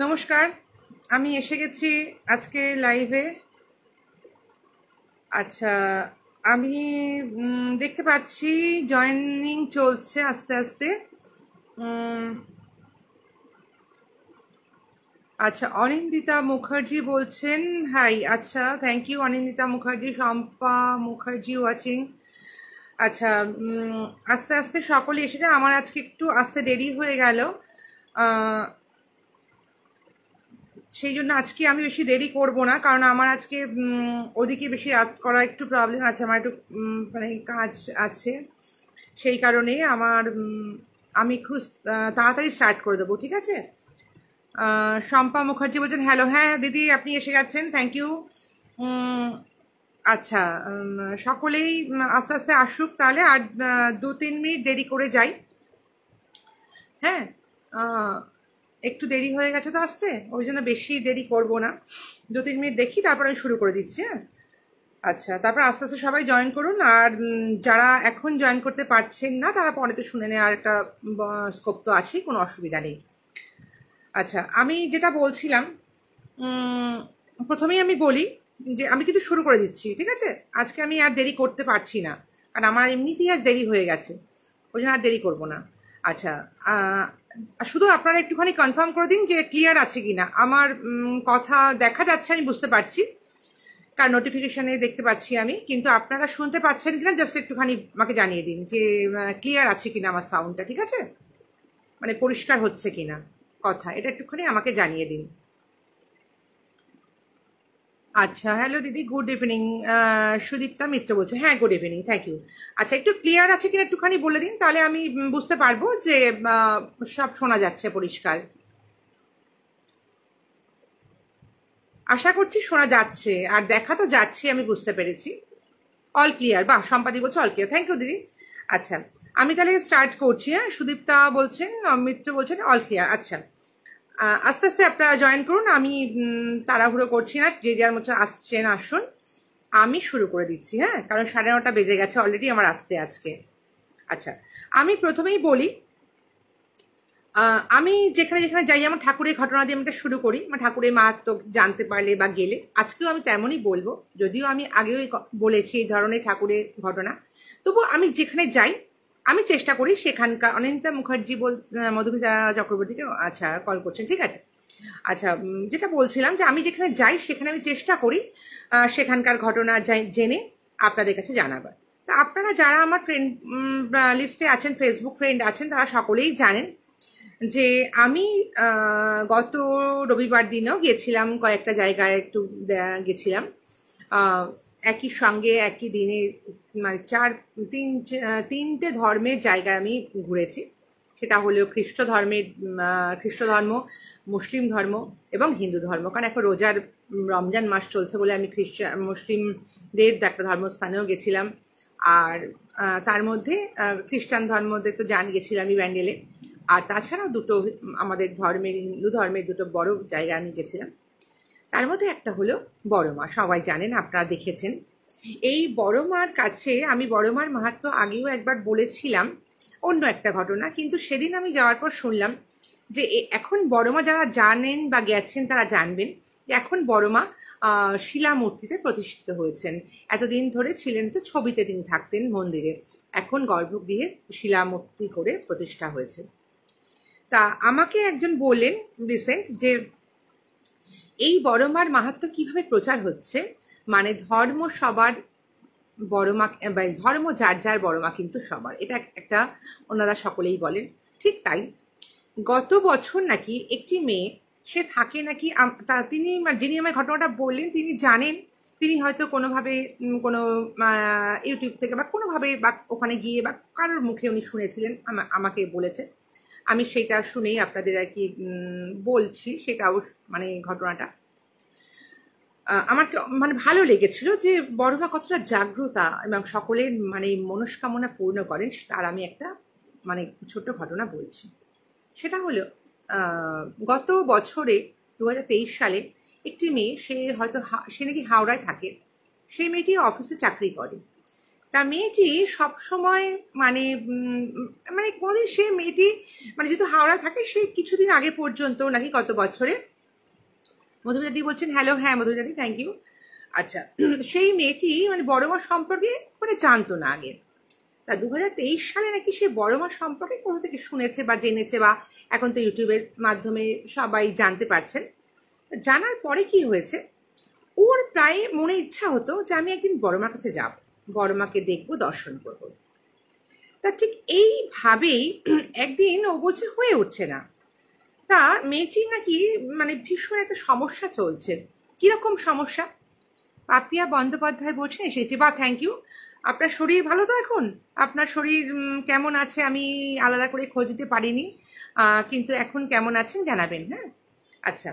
নমস্কার, আমি এসে গেছি আজকের লাইভে। আচ্ছা, আমি দেখতে পাচ্ছি জয়েনিং চলছে আস্তে আস্তে। আচ্ছা, অনিন্দিতা মুখার্জি বলছেন হাই। আচ্ছা, thank you Anindita Mukherjee. Shampa Mukherjee watching. আচ্ছা, আস্তে আস্তে সকলে এসেছে। আমার আজকে একটু আসতে দেরি হয়ে গেল, সেই জন্য আজকে আমি বেশি দেরি করব না, কারণ আমার আজকে ওদিকে বেশি রাত করা একটু প্রবলেম আছে। আমার একটু মানে কাজ আছে, সেই কারণে আমি একটু তাড়াতাড়ি স্টার্ট করে দেবো, ঠিক আছে? শম্পা মুখার্জি বলছেন হ্যালো। হ্যাঁ দিদি, আপনি এসে গেছেন, থ্যাংক ইউ। আচ্ছা, সকলেই আস্তে আস্তে আসুক তাহলে। আর 2-3 মিনিট দেরি করে যাই। হ্যাঁ, একটু দেরি হয়ে গেছে তো আসতে, ওই জন্য বেশি দেরি করব না। 2-3 মিনিট দেখি, তারপর আমি শুরু করে দিচ্ছি। হ্যাঁ, আচ্ছা, তারপর আস্তে আস্তে সবাই জয়েন করুন। আর যারা এখন জয়েন করতে পারছেন না তারা পরেতে শুনে নেওয়ার একটা স্কোপ তো আছেই, কোনো অসুবিধা নেই। আচ্ছা, আমি যেটা বলছিলাম, প্রথমেই আমি বলি যে আমি কিন্তু শুরু করে দিচ্ছি, ঠিক আছে? আজকে আমি আর দেরি করতে পারছি না, কারণ আমার এমনিতেই আজ দেরি হয়ে গেছে, ওই জন্য আর দেরি করব না। আচ্ছা, শুধু আপনারা একটুখানি কনফার্ম করে দিন যে ক্লিয়ার আছে কিনা। আমার কথা দেখা যাচ্ছে, আমি বুঝতে পারছি, কার নোটিফিকেশনে দেখতে পাচ্ছি আমি, কিন্তু আপনারা শুনতে পাচ্ছেন কিনা জাস্ট একটুখানি আমাকে জানিয়ে দিন যে ক্লিয়ার আছে কিনা আমার সাউন্ডটা, ঠিক আছে? মানে পরিষ্কার হচ্ছে কিনা কথা, এটা একটুখানি আমাকে জানিয়ে দিন। আচ্ছা, হ্যালো দিদি, গুড ইভিনিং। সুদীপ্তা মিত্র বলছে, হ্যাঁ গুড ইভিনিং, থ্যাংক ইউ। আচ্ছা, একটু ক্লিয়ার আছে কিনা একটুখানি বলে দিন, তাহলে আমি বুঝতে পারবো যে সব শোনা যাচ্ছে পরিষ্কার। আশা করছি শোনা যাচ্ছে, আর দেখা তো যাচ্ছে, আমি বুঝতে পেরেছি। অল ক্লিয়ার, বাহ, সম্পাদি বলছে অল ক্লিয়ার, থ্যাংক ইউ দিদি। আচ্ছা, আমি তাহলে স্টার্ট করছি। হ্যাঁ, সুদীপ্তা বলছেন, মিত্র বলছেন অল ক্লিয়ার। আচ্ছা, আস্তে আস্তে আপনারা জয়েন করুন, আমি তাড়াহুড়ো করছি না, যে যার মতো আসছেন আসুন, আমি শুরু করে দিচ্ছি। হ্যাঁ, কারণ 9:30 বেজে গেছে অলরেডি আমার আসতে আজকে। আচ্ছা, আমি প্রথমেই বলি, আমি যেখানে যেখানে যাই আমার ঠাকুরের ঘটনা দিয়ে আমি এটা শুরু করি। আমার ঠাকুরের মাহাত্ম্য জানতে পারলে বা গেলে আজকেও আমি তেমনই বলবো, যদিও আমি আগেও বলেছি এই ধরনের ঠাকুরের ঘটনা, তবু আমি যেখানে যাই আমি চেষ্টা করি সেখানকার। অনিন্দিতা মুখার্জি মধুমিতা চক্রবর্তীকে আচ্ছা কল করছেন, ঠিক আছে। আচ্ছা, যেটা বলছিলাম যে আমি যেখানে যাই সেখানে আমি চেষ্টা করি সেখানকার ঘটনা জেনে আপনাদের কাছে জানাবার। তা আপনারা যারা আমার ফ্রেন্ড লিস্টে আছেন, ফেসবুক ফ্রেন্ড আছেন, তারা সকলেই জানেন যে আমি গত রবিবার দিনও গেছিলাম কয়েকটা জায়গায়, একটু গেছিলাম একই সঙ্গে একই দিনে, মানে তিনটে ধর্মের জায়গায় আমি ঘুরেছি। সেটা হলো খ্রিস্ট ধর্ম, মুসলিম ধর্ম এবং হিন্দু ধর্ম। কারণ এখন রোজার রমজান মাস চলছে বলে আমি মুসলিমদের একটা ধর্মস্থানেও গেছিলাম। আর তার মধ্যে খ্রিস্টান ধর্মদের তো গেছিলামই ব্যান্ডেলে। আর তাছাড়াও দুটো আমাদের ধর্মের, হিন্দু ধর্মের দুটো বড় জায়গায় আমি গেছিলাম। তার মধ্যে একটা হলো বড় মা, সবাই জানেন, আপনারা দেখেছেন। এই বড় মার কাছে আমি বড় মার মাহাত্ম্য আগেও একবার বলেছিলাম, অন্য একটা ঘটনা, কিন্তু সেদিন আমি যাওয়ার পর শুনলাম যে এখন বড় মা যারা জানেন বা গেছেন তারা জানবেন যে এখন বড় মা শিলা মূর্তিতে প্রতিষ্ঠিত হয়েছেন। এতদিন ধরে ছিলেন তো ছবিতে তিনি থাকতেন মন্দিরে, এখন গর্ভগৃহে শিলা মূর্তি করে প্রতিষ্ঠা হয়েছে। তা আমাকে একজন বললেন রিসেন্ট যে এই বড় মার মাহাত্ম্য কিভাবে প্রচার হচ্ছে, মানে ধর্ম সবার, বড় মা ধর্ম যার যার, বড় মা কিন্তু সবার, এটা একটা ওনারা সকলেই বলেন। ঠিক তাই, গত বছর নাকি একটি মেয়ে, সে থাকে নাকি তিনি যিনি আমার ঘটনাটা বললেন তিনি জানেন, তিনি হয়তো কোনোভাবে কোনো ইউটিউব থেকে বা কোনোভাবে বা ওখানে গিয়ে বা কারোর মুখে উনি শুনেছিলেন, আমাকে বলেছে। আমি সেটা শুনেই আপনাদের আর কি বলছি, সেটা মানে ঘটনাটা আমার মানে ভালো লেগেছিল যে বড় মা কতটা জাগ্রতা এবং সকলের মানে মনস্কামনা পূর্ণ করেন, তার আমি একটা মানে ছোট্ট ঘটনা বলছি। সেটা হলো গত বছরে 2023 সালে একটি মেয়ে, সে হয়তো সে নাকি হাওড়ায় থাকে, সেই মেয়েটি অফিসে চাকরি করে। তা মেয়েটি সবসময় মানে মানে কোনোদিন সে মেয়েটি মানে যেহেতু হাওড়া থাকে, সে কিছুদিন আগে পর্যন্ত নাকি কত বছরে, মধুমিতাদি বলছেন হ্যালো, হ্যাঁ মধুমিতাদি থ্যাংক ইউ। আচ্ছা, সেই মেয়েটি মানে বড় মা সম্পর্কে মানে জানতো না আগে। তা 2023 সালে নাকি সে বড় মা সম্পর্কে কোথা থেকে শুনেছে বা জেনেছে, বা এখন তো ইউটিউবের মাধ্যমে সবাই জানতে পারছেন। জানার পরে কি হয়েছে, ওর প্রায় মনে ইচ্ছা হতো যে আমি একদিন বড় মার কাছে যাব, বড় মাকে দেখবো, দর্শন করব। তা ঠিক এইভাবেই একদিন ও বলছে হয়ে উঠছে না। তা মেয়েটির নাকি মানে ভীষণ একটা সমস্যা চলছে। কিরকম সমস্যা? পাপিয়া বন্দ্যোপাধ্যায় বলছেন সেটি, বা থ্যাংক ইউ। আপনার শরীর ভালো তো এখন? আপনার শরীর কেমন আছে আমি আলাদা করে খোঁজ দিতে পারিনি, কিন্তু এখন কেমন আছেন জানাবেন, হ্যাঁ। আচ্ছা,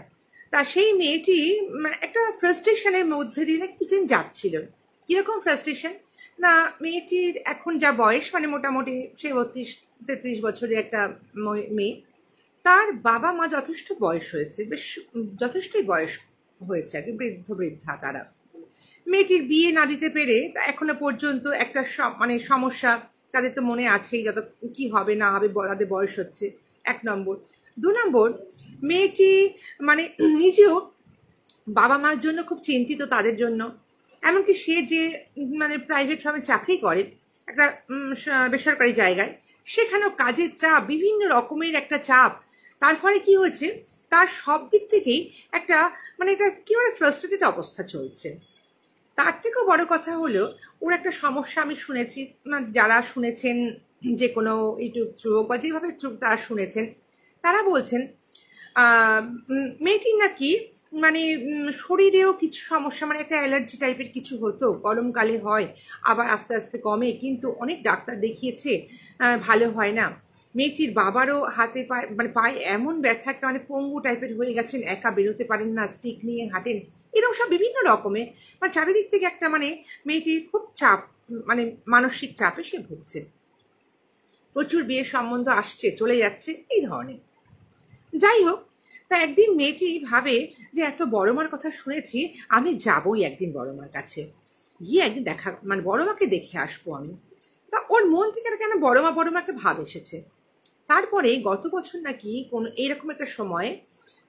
তা সেই মেয়েটি একটা ফ্রাস্ট্রেশনের মধ্যে দিয়ে নাকি কিছুদিন যাচ্ছিল। কিরকম ফ্রাস্ট্রেশন না, মেয়েটির এখন যা বয়স মানে মোটামুটি সে 32-33 বছরের একটা মেয়ে। তার বাবা মা যথেষ্ট বয়স হয়েছে, বেশ যথেষ্টই বয়স হয়েছে আর কি, বৃদ্ধা তারা। মেয়েটির বিয়ে না দিতে পেরে এখনো পর্যন্ত একটা মানে সমস্যা তাদের তো মনে আছেই, যত কি হবে না হবে তাদের বয়স হচ্ছে, 1 নম্বর। 2 নম্বর, মেয়েটি মানে নিজেও বাবা মার জন্য খুব চিন্তিত তাদের জন্য। এমনকি সে যে মানে প্রাইভেট ফার্মে চাকরি করে একটা বেসরকারি জায়গায়, সেখানেও কাজের চাপ, বিভিন্ন রকমের একটা চাপ। তার ফলে কি হয়েছে, তার সব দিক থেকেই একটা মানে এটা কি মানে ফ্রাস্ট্রেটেড অবস্থা চলছে। তার থেকেও বড় কথা হলো, ওর একটা সমস্যা আমি শুনেছি, যারা শুনেছেন যে কোনো ইউটিউব থ্রু বা যেভাবে থ্রু তারা শুনেছেন, তারা বলছেন মেয়েটির নাকি মানে শরীরেও কিছু সমস্যা, মানে একটা অ্যালার্জি টাইপের কিছু হতো, গরমকালে হয় আবার আস্তে আস্তে কমে, কিন্তু অনেক ডাক্তার দেখিয়েছে ভালো হয় না। মেয়েটির বাবারও হাতে পায়ে মানে পায়ে এমন ব্যথা, একটা মানে পঙ্গু টাইপের হয়ে গেছেন, একা বেরোতে পারেন না, স্টিক নিয়ে হাঁটেন, এরকম সব বিভিন্ন রকমের মানে চারিদিক থেকে একটা মানে মেয়েটির খুব চাপ, মানে মানসিক চাপে সে ভুগছে। প্রচুর বিয়ের সম্বন্ধ আসছে চলে যাচ্ছে এই ধরনের। যাই হোক, তা একদিন মেয়েটি ভাবে যে এত বড় মার কথা শুনেছি, আমি যাবই একদিন বড় মার কাছে, গিয়ে একদিন দেখা মানে বড় মাকে দেখে আসবো আমি। তা ওর মন থেকে কেন বড় মা একটা ভাব এসেছে। তারপরে গত বছর নাকি কোন এইরকম একটা সময়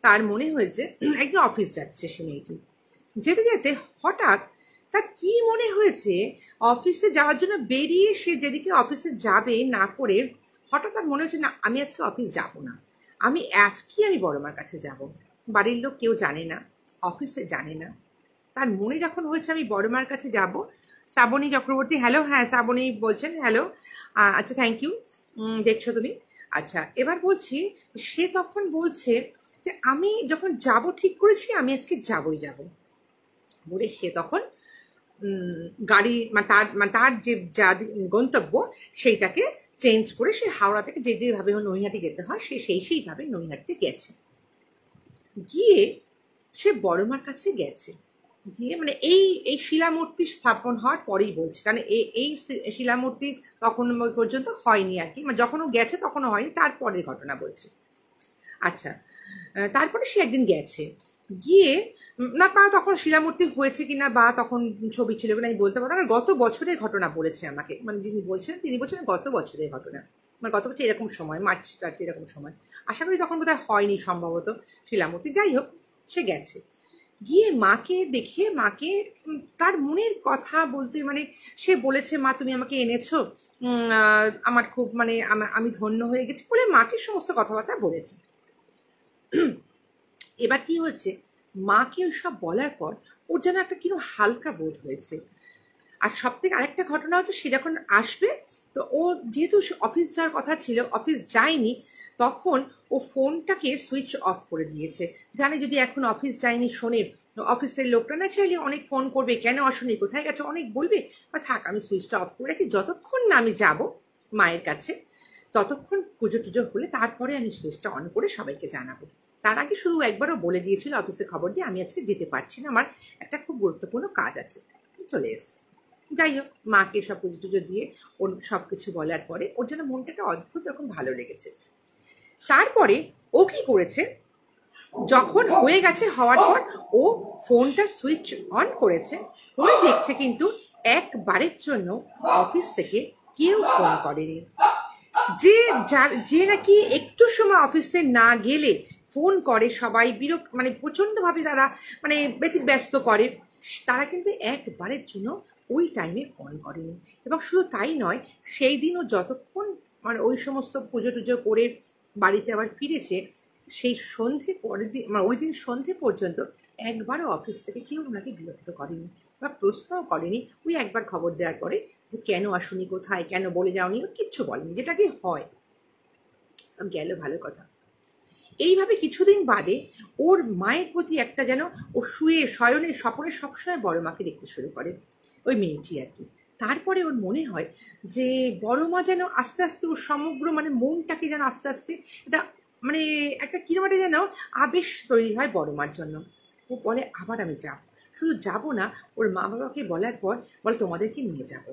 তার মনে হয়েছে একদিন অফিস যাচ্ছে সে মেয়েটি, যেতে যেতে হঠাৎ তার কি মনে হয়েছে, অফিসে যাওয়ার জন্য বেরিয়ে সে যেদিকে অফিসে যাবে না করে হঠাৎ তার মনে হচ্ছে না আমি আজকে অফিস যাব না, আমি বড় মার কাছে যাব। বাড়ির লোক কেউ জানে না, অফিসে জানে না। তার মনে যখন হয়েছে আমি বড় মার কাছে যাব। শ্রাবণী চক্রবর্তী হ্যালো, হ্যাঁ শ্রাবণী বলছেন হ্যালো, আচ্ছা থ্যাংক ইউ, দেখছো তুমি। আচ্ছা, এবার বলছি, সে তখন বলছে যে আমি যখন যাব ঠিক করেছি, আমি আজকে যাবই যাব বলে সে তখন গাড়ি মানে তার যে যা গন্তব্য সেইটাকে চেঞ্জ করে সে হাওড়া থেকে যেভাবে নৈহাটি যেতে হয় সে সেইভাবে নৈহাটিতে গেছে। গিয়ে সে বড় মার কাছে গেছে, গিয়ে মানে এই শিলামূর্তি স্থাপন হওয়ার পরেই বলছে, কারণ এই শিলামূর্তি তখন পর্যন্ত হয়নি আর কি, মানে যখন ও গেছে তখনও হয়নি, তারপরের ঘটনা বলছে। আচ্ছা, তারপরে সে একদিন গেছে, গিয়ে না পা তখন শিলামূর্তি হয়েছে কিনা বা তখন ছবি ছিল কিনা আমি বলতে পারবো না, গত বছরের ঘটনা বলেছে আমাকে, মানে যিনি বলছেন তিনি বলছেন গত বছরের ঘটনা, মানে গত বছর এরকম সময় মার্চ এরকম সময়, আশা করি তখন বোধহয় হয়নি সম্ভবত শিলামূর্তি। যাই হোক, সে গেছে, গিয়ে মাকে দেখে মাকে তার মনের কথা বলতে মানে সে বলেছে মা তুমি আমাকে এনেছো, আমার খুব মানে আমি ধন্য হয়ে গেছি বলে মাকে সমস্ত কথাবার্তা বলেছে। এবার কি হচ্ছে, মাকে ওইসব বলার পর ওর যেন একটা কিরকম হালকা বোধ হয়েছে। আর সব থেকে আরেকটা ঘটনা হচ্ছে, সে যখন আসবে তো ও যেহেতু অফিস যাওয়ার কথা ছিল, অফিস যায়নি, তখন ও ফোনটাকে সুইচ অফ করে দিয়েছে, জানে যদি এখন অফিস যায়নি শোনে অফিসের লোকটা না চাইলে অনেক ফোন করবে, কেন আসুনি, কোথায় গেছে, অনেক বলবে, বা থাক আমি সুইচটা অফ করে রাখি, যতক্ষণ না আমি যাব মায়ের কাছে ততক্ষণ পুজো টুজো হলে তারপরে আমি সুইচটা অন করে সবাইকে জানাবো। তার আগে শুধু একবারও বলে দিয়েছিল অফিসে খবর দিয়ে আমি আজকে যেতে পারছি না, আমার একটা খুব গুরুত্বপূর্ণ কাজ আছে, চলে এসছে। যাই হোক, মাকে সব পুজো টুজো দিয়ে ওর সব কিছু বলার পরে ওর যেন মনটা একটা অদ্ভুত রকম ভালো লেগেছে। তারপরে ও কি করেছে, যখন হয়ে গেছে হওয়ার পর ও ফোনটা সুইচ অন করেছে, করে দেখছে কিন্তু একবারের জন্য অফিস থেকে কেউ ফোন করেনি। যে নাকি একটু সময় অফিসে না গেলে ফোন করে, সবাই মানে প্রচণ্ডভাবে তারা মানে ব্যস্ত করে, তারা কিন্তু একবারের জন্য ওই টাইমে ফোন করেনি। এবং শুধু তাই নয়, সেই দিনও যতক্ষণ মানে ওই সমস্ত পুজো টুজো করে বাড়িতে আবার ফিরেছে, সেই সন্ধে পরের দিন মানে ওই দিন সন্ধে পর্যন্ত একবারও অফিস থেকে কেউ ওনাকে বিরক্ত করেনি বা প্রশ্নও করেনি। ওই একবার খবর দেওয়ার পরে যে কেন আসুনি, কোথায়, কেন বলে যাওনি, কিচ্ছু বলেনি, যেটা কি হয় গেল ভালো কথা। এইভাবে কিছুদিন বাদে ওর মায়ের প্রতি একটা যেন ও শয়নে স্বপনে সবসময় বড় মাকে দেখতে শুরু করে, ওই মেয়েটি আর কি। তারপরে ওর মনে হয় যে বড় মা যেন আস্তে আস্তে ওর সমগ্র মানে মনটাকে যেন আস্তে আস্তে এটা মানে একটা কিরকম একটা যেন আবেশ তৈরি হয় বড় মার জন্য। ও বলে আবার আমি যাব, শুধু যাব না, ওর মা বাবাকে বলার পর বলে তোমাদেরকে নিয়ে যাব।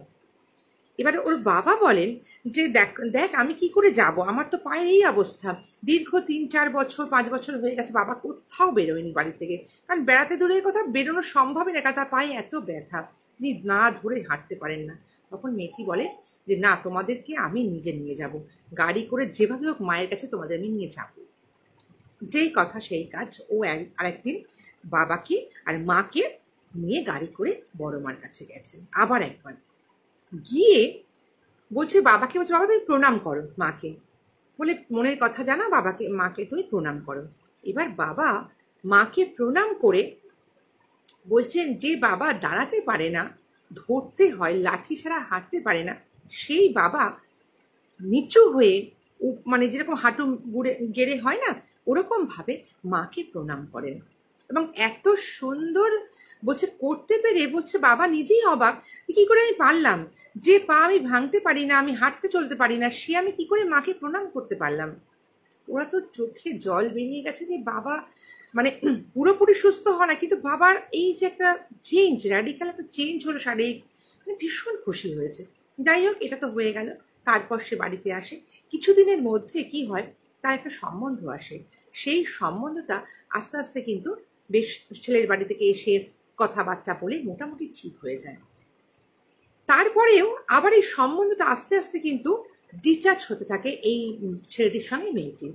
এবারে ওর বাবা বলেন যে দেখ দেখ আমি কি করে যাব, আমার তো পায়ের এই অবস্থা, দীর্ঘ 3-4 বছর 5 বছর হয়ে গেছে বাবা কোথাও বেরোয়নি বাড়ি থেকে, কারণ বেড়াতে দূরের কথা বেরোনো সম্ভবই না, কারণ তার পায়ে এত ব্যথা, তিনি না ধরে হাঁটতে পারেন না। তখন মেয়েটি বলে যে না, তোমাদেরকে আমি নিজে নিয়ে যাব, গাড়ি করে যেভাবে হোক মায়ের কাছে তোমাদের আমি নিয়ে যাব। যেই কথা সেই কাজ, ও আরেকদিন বাবাকে আর মাকে নিয়ে গাড়ি করে বড় মার কাছে গেছে। আবার একবার গিয়ে বলছে বাবাকে, বলছে বাবা তুমি প্রণাম করো মাকে, বলে মনের কথা জানা বাবাকে মাকে তুমি প্রণাম করো। এবার বাবা মাকে প্রণাম করে বলছেন যে বাবা দাঁড়াতে পারে না, ধরতে হয়, লাঠি ছাড়া হাঁটতে পারে না, সেই বাবা নিচু হয়ে মানে যেরকম হাঁটু গেড়ে হয় না, ওরকম ভাবে মাকে প্রণাম করেন। এবং এত সুন্দর বলছে করতে পেরে, বলছে বাবা নিজেই অবাক যে কি করে আমি পারলাম, যে পা আমি ভাঙতে পারি না, আমি হাঁটতে চলতে পারি না, সে আমি কি করে মাকে প্রণাম করতে পারলাম। ওরা তো চোখে জল বেরিয়ে গেছে যে বাবা মানে পুরোপুরি সুস্থ হয় না, কিন্তু বাবার এই যে একটা চেঞ্জ, র্যাডিক্যাল একটা চেঞ্জ হলো শারীরিক, মানে ভীষণ খুশি হয়েছে। যাই হোক, এটা তো হয়ে গেল। তারপর সে বাড়িতে আসে, কিছুদিনের মধ্যে কি হয়, তার একটা সম্বন্ধ আসে। সেই সম্বন্ধটা আস্তে আস্তে কিন্তু বেশ ছেলের বাড়ি থেকে এসে কথাবার্তা বলে মোটামুটি ঠিক হয়ে যায়। তারপরেও আবার এই সম্বন্ধটা আস্তে আস্তে কিন্তু ডিটাচ হতে থাকে এই ছেলেটির সঙ্গে মেয়েটির।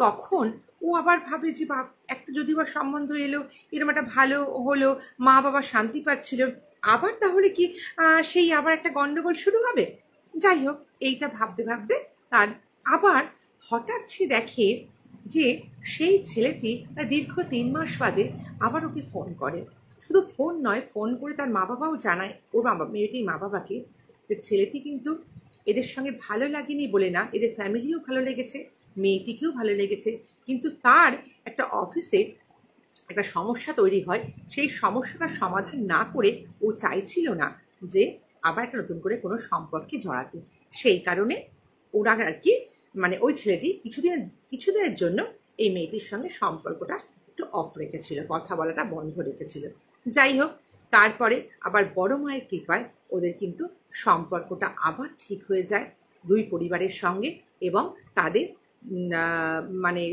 তখন ও আবার ভাবে যে বাপ একটা যদি বা সম্বন্ধ এলো, এরকম একটা ভালো হলো, মা বাবা শান্তি পাচ্ছিল, আবার তাহলে কি সেই আবার একটা গন্ডগোল শুরু হবে। যাই হোক, এইটা ভাবতে ভাবতে তার আবার হঠাৎ সে দেখে যে সেই ছেলেটি দীর্ঘ 3 মাস বাদে আবার ওকে ফোন করে। শুধু ফোন নয়, ফোন করে তার মা বাবাও জানায়, ওর মেয়েটির মা বাবাকে, যে ছেলেটি কিন্তু এদের সঙ্গে ভালো লাগেনি বলে না, এদের ফ্যামিলিও ভালো লেগেছে, মেয়েটিকেও ভালো লেগেছে, কিন্তু তার একটা অফিসে একটা সমস্যা তৈরি হয়, সেই সমস্যাটার সমাধান না করে ও চাইছিল না যে আবার একটা নতুন করে কোনো সম্পর্কে জড়াতে। সেই কারণে ওরা আর কি মানে ওই ছেলেটি কিছুদিনের জন্য এই মেয়েটির সঙ্গে সম্পর্কটা একটু অফ রেখেছিল, কথা বলাটা বন্ধ রেখেছিল। যাই হোক, তারপরে আবার বড় মায়ের কৃপায় ওদের কিন্তু সম্পর্কটা আবার ঠিক হয়ে যায় দুই পরিবারের সঙ্গে, এবং তাদের মানে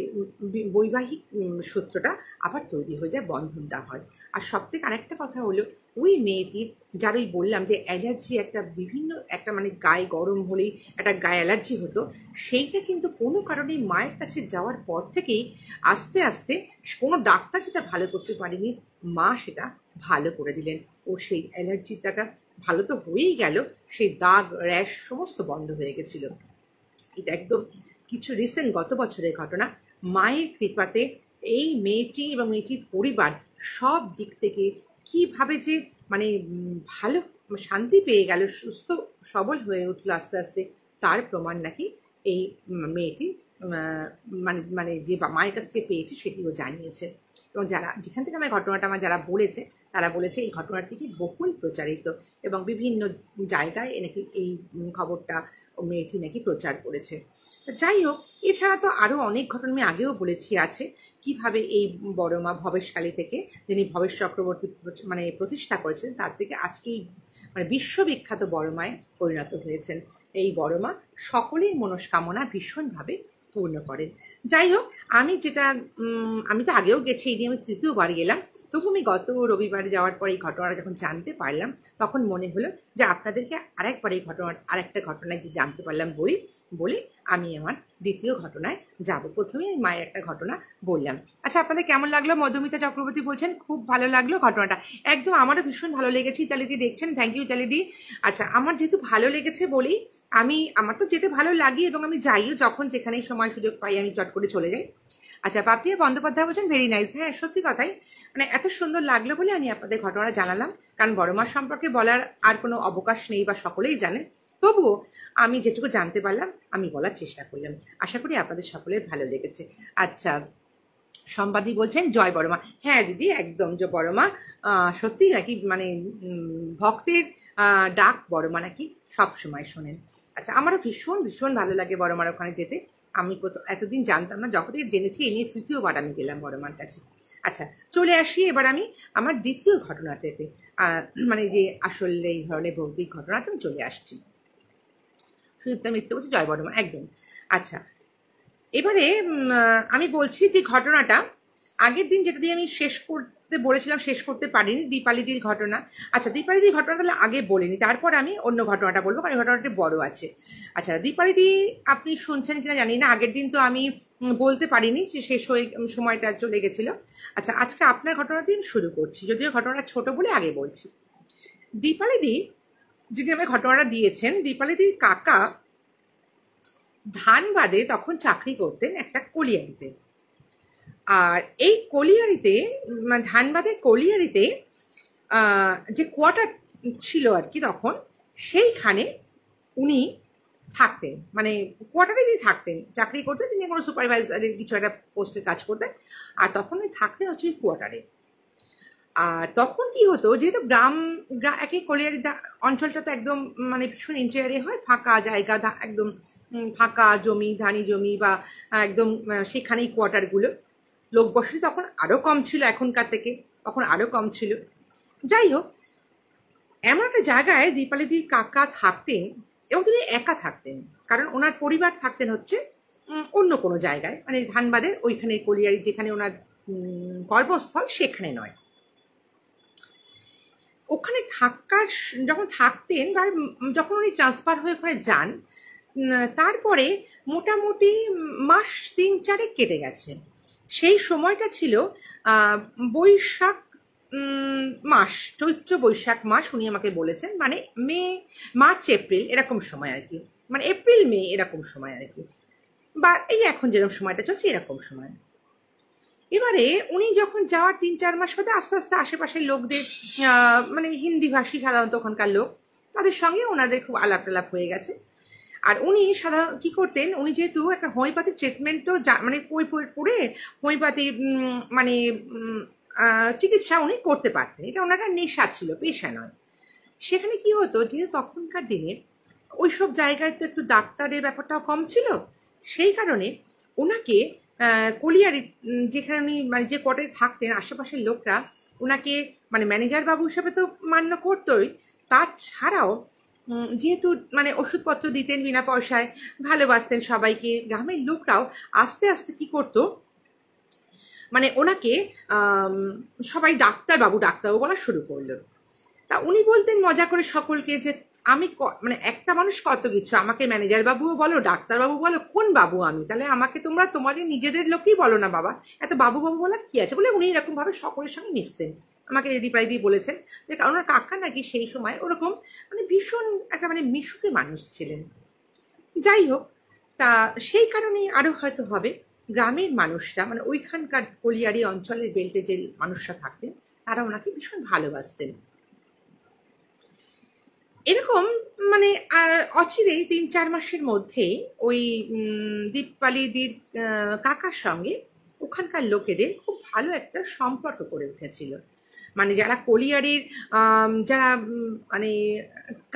বৈবাহিক সূত্রটা আবার তৈরি হয়ে যায়, বন্ধনটা হয়। আর সব থেকে আরেকটা কথা হলো, ওই মেয়েটির যার ওই বললাম যে অ্যালার্জি একটা বিভিন্ন একটা মানে গায়ে গরম হলেই একটা গায়ে অ্যালার্জি হতো, সেইটা কিন্তু কোনো কারণে মায়ের কাছে যাওয়ার পর থেকেই আস্তে আস্তে কোনো ডাক্তার যেটা ভালো করতে পারেনি, মা সেটা ভালো করে দিলেন। ও সেই অ্যালার্জিটাটা ভালো তো হয়েই গেল, সেই দাগ র্যাশ সমস্ত বন্ধ হয়ে গেছিল। এটা একদম কিছু রিসেন্ট গত বছরের ঘটনা। মায়ের কৃপাতে এই মেয়েটি এবং মেয়েটির পরিবার সব দিক থেকে কিভাবে যে মানে ভালো শান্তি পেয়ে গেল, সুস্থ সবল হয়ে উঠলো আস্তে আস্তে, তার প্রমাণ নাকি এই মেয়েটি মানে মানে যে মায়ের কাছ থেকে পেয়েছে সেটিও জানিয়েছে। এবং যেখান থেকে আমার ঘটনাটা যারা বলেছে, তারা বলেছে এই ঘটনাটি কি বহুল প্রচারিত এবং বিভিন্ন জায়গায় নাকি এই খবরটা মেয়েটি নাকি প্রচার করেছে। যাই হোক, এছাড়া তো আরও অনেক ঘটনা আমি আগেও বলেছি আছে, কিভাবে এই বড় মা ভবেশকালী থেকে, যিনি ভবেশ চক্রবর্তী মানে প্রতিষ্ঠা করেছেন, তার থেকে আজকেই মানে বিশ্ববিখ্যাত বড় মায় পরিণত হয়েছেন। এই বড় মা সকলের মনস্কামনা ভীষণভাবে পূর্ণ করেন। যাই হোক, আমি তো আগেও গেছি, এই নিয়ে আমি তৃতীয়বার গেলাম। তবু আমি গত রবিবার যাওয়ার পর এই ঘটনাটা যখন জানতে পারলাম, তখন মনে হলো যে আপনাদেরকে আরেকবার এই আরেকটা ঘটনায় যে জানতে পারলাম বলে আমি আমার দ্বিতীয় ঘটনায় যাব। প্রথমে আমি মায়ের একটা ঘটনা বললাম। আচ্ছা, আপনাদের কেমন লাগলো? মধুমিতা চক্রবর্তী বলছেন খুব ভালো লাগলো ঘটনাটা। একদম আমারও ভীষণ ভালো লেগেছে। ইতালিদি দেখছেন, থ্যাংক ইউ ইতালিদি। আচ্ছা, আমার যেহেতু ভালো লেগেছে বলেই আমার তো যেতে ভালো লাগে এবং আমি যাইও, যখন যেখানেই সময় সুযোগ পাই আমি চট করে চলে যাই। আচ্ছা, পাপিয়া বন্দ্যোপাধ্যায় বলছেন ভেরি নাইস। হ্যাঁ, সত্যি কথাই, মানে এত সুন্দর লাগলো বলে আমি আপনাদের ঘটনাটা জানালাম। কারণ বড় মার সম্পর্কে বলার আর কোনো অবকাশ নেই বা সকলেই জানেন, তবুও আমি যেটুকু জানতে পারলাম আমি বলার চেষ্টা করলাম। আশা করি আপনাদের সকলের ভালো লেগেছে। আচ্ছা, সম্পাদি বলছেন জয় বড়মা। হ্যাঁ দিদি, একদম যে বড়মা সত্যি নাকি, মানে ভক্তের ডাক বড়মা নাকি সব সময় শোনেন। আচ্ছা, আমারও ভীষণ ভীষণ ভালো লাগে বড়মার ওখানে যেতে। আমি এতদিন জানতাম না, যখন থেকে জেনেছি এ নিয়ে তৃতীয়বার আমি গেলাম বড়মার কাছে। আচ্ছা, চলে আসি এবার আমি আমার দ্বিতীয় ঘটনাটাতে, মানে যে আসলে এই ধরনের ভৌতিক ঘটনাতে আমি চলে আসছি। সুদীপ্তা মিত্র বলছি জয় বড়মা, একদম। আচ্ছা, এবারে আমি বলছি যে ঘটনাটা আগের দিন যেটা দিয়ে আমি শেষ করতে বলেছিলাম, শেষ করতে পারিনি, দীপালিদির ঘটনা। আচ্ছা, দীপালিদির ঘটনা তাহলে আগে বলিনি, তারপর আমি অন্য ঘটনাটা বলবো, কারণ ঘটনাটা বড় আছে। আচ্ছা, দীপালিদি আপনি শুনছেন কিনা জানি না, আগের দিন তো আমি বলতে পারিনি, যে শেষ হয়ে সময়টা চলে গেছিল। আচ্ছা, আজকে আপনার ঘটনা দিয়ে শুরু করছি, যদিও ঘটনাটা ছোট বলে আগে বলছি। দীপালিদি যিনি আমাকে ঘটনাটা দিয়েছেন, দীপালিদির কাকা ধানবাদে তখন চাকরি করতেন একটা কলিয়ারিতে। আর এই কলিয়ারিতে, ধানবাদের কলিয়ারিতে যে কোয়ার্টার ছিল আর কি তখন, সেইখানে উনি থাকতেন। মানে কোয়ার্টারে যিনি থাকতেন, চাকরি করতেন, তিনি কোনো সুপারভাইজারের কিছু একটা পোস্টে কাজ করতেন, আর তখন উনি থাকতেন হচ্ছে ওই কোয়ার্টারে। আর তখন কি হতো, যেহেতু একে কলিয়ারি অঞ্চলটা তো একদম মানে ভীষণ ইন্টেরিয়ারে হয়, ফাঁকা জায়গা, একদম ফাঁকা জমি, ধানি জমি, বা একদম সেখানেই কোয়ার্টারগুলো। লোক বসতি তখন আরও কম ছিল এখনকার থেকে, তখন আরও কম ছিল। যাই হোক, এমন একটা জায়গায় দীপালিদির কাকা থাকতেন, এবং তিনি একা থাকতেন, কারণ ওনার পরিবার থাকতেন হচ্ছে অন্য কোনো জায়গায়, মানে ধানবাদের ওইখানে কলিয়ারি যেখানে ওনার কর্মস্থল, সেখানে নয়। ওখানে যখন থাকতেন বা যখন উনি ট্রান্সফার হয়ে ওখানে যান, তারপরে মোটামুটি মাস 3-4 কেটে গেছে। সেই সময়টা ছিল বৈশাখ মাস, চৈত্র বৈশাখ মাস উনি আমাকে বলেছেন, মানে মার্চ এপ্রিল এরকম সময় আর কি, মানে এপ্রিল মে এরকম সময় আর কি, বা এই এখন যেরকম সময়টা চলছে এরকম সময়। এবারে উনি যখন যাওয়ার 3-4 মাস বাদে আস্তে আস্তে আশেপাশের লোকদের, মানে হিন্দি ভাষী সাধারণত ওখানকার লোক, তাদের সঙ্গে ওনাদের খুব আলাপ টালাপ হয়ে গেছে। আর উনি সাধারণত কি করতেন, উনি যেহেতু একটা হোমিওপ্যাথি ট্রিটমেন্টও মানে পড়ে হোমিওপ্যাথি মানে চিকিৎসা উনি করতে পারতেন, এটা ওনার একটা নেশা ছিল, পেশা নয়। সেখানে কি হতো, যেহেতু তখনকার দিনে ওইসব জায়গায় তো একটু ডাক্তারের ব্যাপারটাও কম ছিল, সেই কারণে ওনাকে কলিয়ারি যেখানে উনি মানে যে কোয়ার্টারে থাকতেন, আশেপাশের লোকরা ওনাকে মানে ম্যানেজার বাবু হিসেবে তো মান্য করতোই, তাছাড়াও যেহেতু মানে ওষুধপত্র দিতেন বিনা পয়সায়, ভালোবাসতেন সবাইকে, গ্রামের লোকরাও আস্তে আস্তে কি করতো, মানে ওনাকে সবাই ডাক্তারবাবু বলা শুরু করলো। তা উনি বলতেন মজা করে সকলকে যে আমি মানে একটা মানুষ কত কিছু, আমাকে ম্যানেজার বাবুও বলো, ডাক্তারবাবু বলো, কোন বাবু আমি, তাহলে আমাকে তোমরা তোমাদের নিজেদের লোকই বলো না বাবা, এত বাবু বাবু বলার কি আছে, বলে উনি এরকম ভাবে সকলের সঙ্গে মিশতেন। আমাকে দীপালিদি বলেছেন যে কারণ ওনার কাকা নাকি সেই সময় ওরকম মানে ভীষণ একটা মানে মিশুকে মানুষ ছিলেন। যাই হোক, তা সেই কারণেই আরো হয়তো হবে গ্রামের মানুষরা, মানে ওইখানকার কলিয়ারি অঞ্চলের বেল্টে যে মানুষরা থাকতেন, তারা ওনাকে ভীষণ ভালোবাসতেন। এরকম মানে অচিরেই 3-4 মাসের মধ্যেই ওই দীপালিদির কাকার সঙ্গে ওখানকার লোকেদের খুব ভালো একটা সম্পর্ক করে উঠেছিল। মানে যারা কলিয়ারির যারা মানে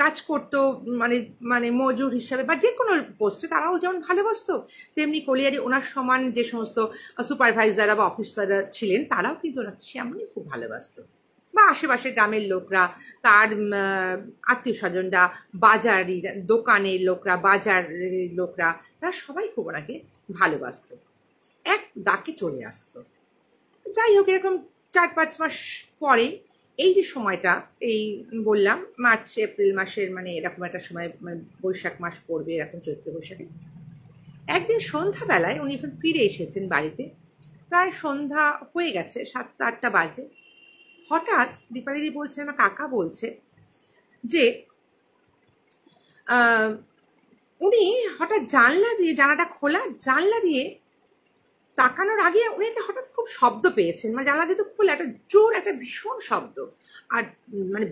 কাজ করতো, মানে মানে মজুর হিসাবে বা যে কোনো পোস্টে, তারাও যেমন ভালোবাসতো, তেমনি কলিয়ারি ওনার সমান যে সমস্ত সুপারভাইজাররা বা অফিসাররা ছিলেন, তারাও কিন্তু ওনাকে সেমনই খুব ভালোবাসতো। বা আশেপাশের গ্রামের লোকরা, তার আত্মীয় স্বজনরা, বাজারের দোকানের লোকরা, বাজারের লোকরা, তারা সবাই খুব ওনাকে ভালোবাসতো, এক ডাকে চলে আসতো। যাই হোক, এরকম 4-5 মাস পরে এই যে সময়টা, এই বললাম মার্চ এপ্রিল মাসের মানে এরকম একটা সময়, মানে বৈশাখ মাস পড়বে এরকম, চৈত্র বৈশাখে একদিন সন্ধ্যাবেলায় উনি এখন ফিরে এসেছেন বাড়িতে। প্রায় সন্ধ্যা হয়ে গেছে, 7-8টা বাজে। হঠাৎ দীপালিদি বলছে, আমার কাকা বলছে যে উনি হঠাৎ জানলাটা খোলা, জানলা দিয়ে তাকানোর আগে উনি একটা হঠাৎ খুব শব্দ পেয়েছেন, মানে জানলা দিয়ে তো খোলা, একটা জোর একটা ভীষণ শব্দ। আর মানে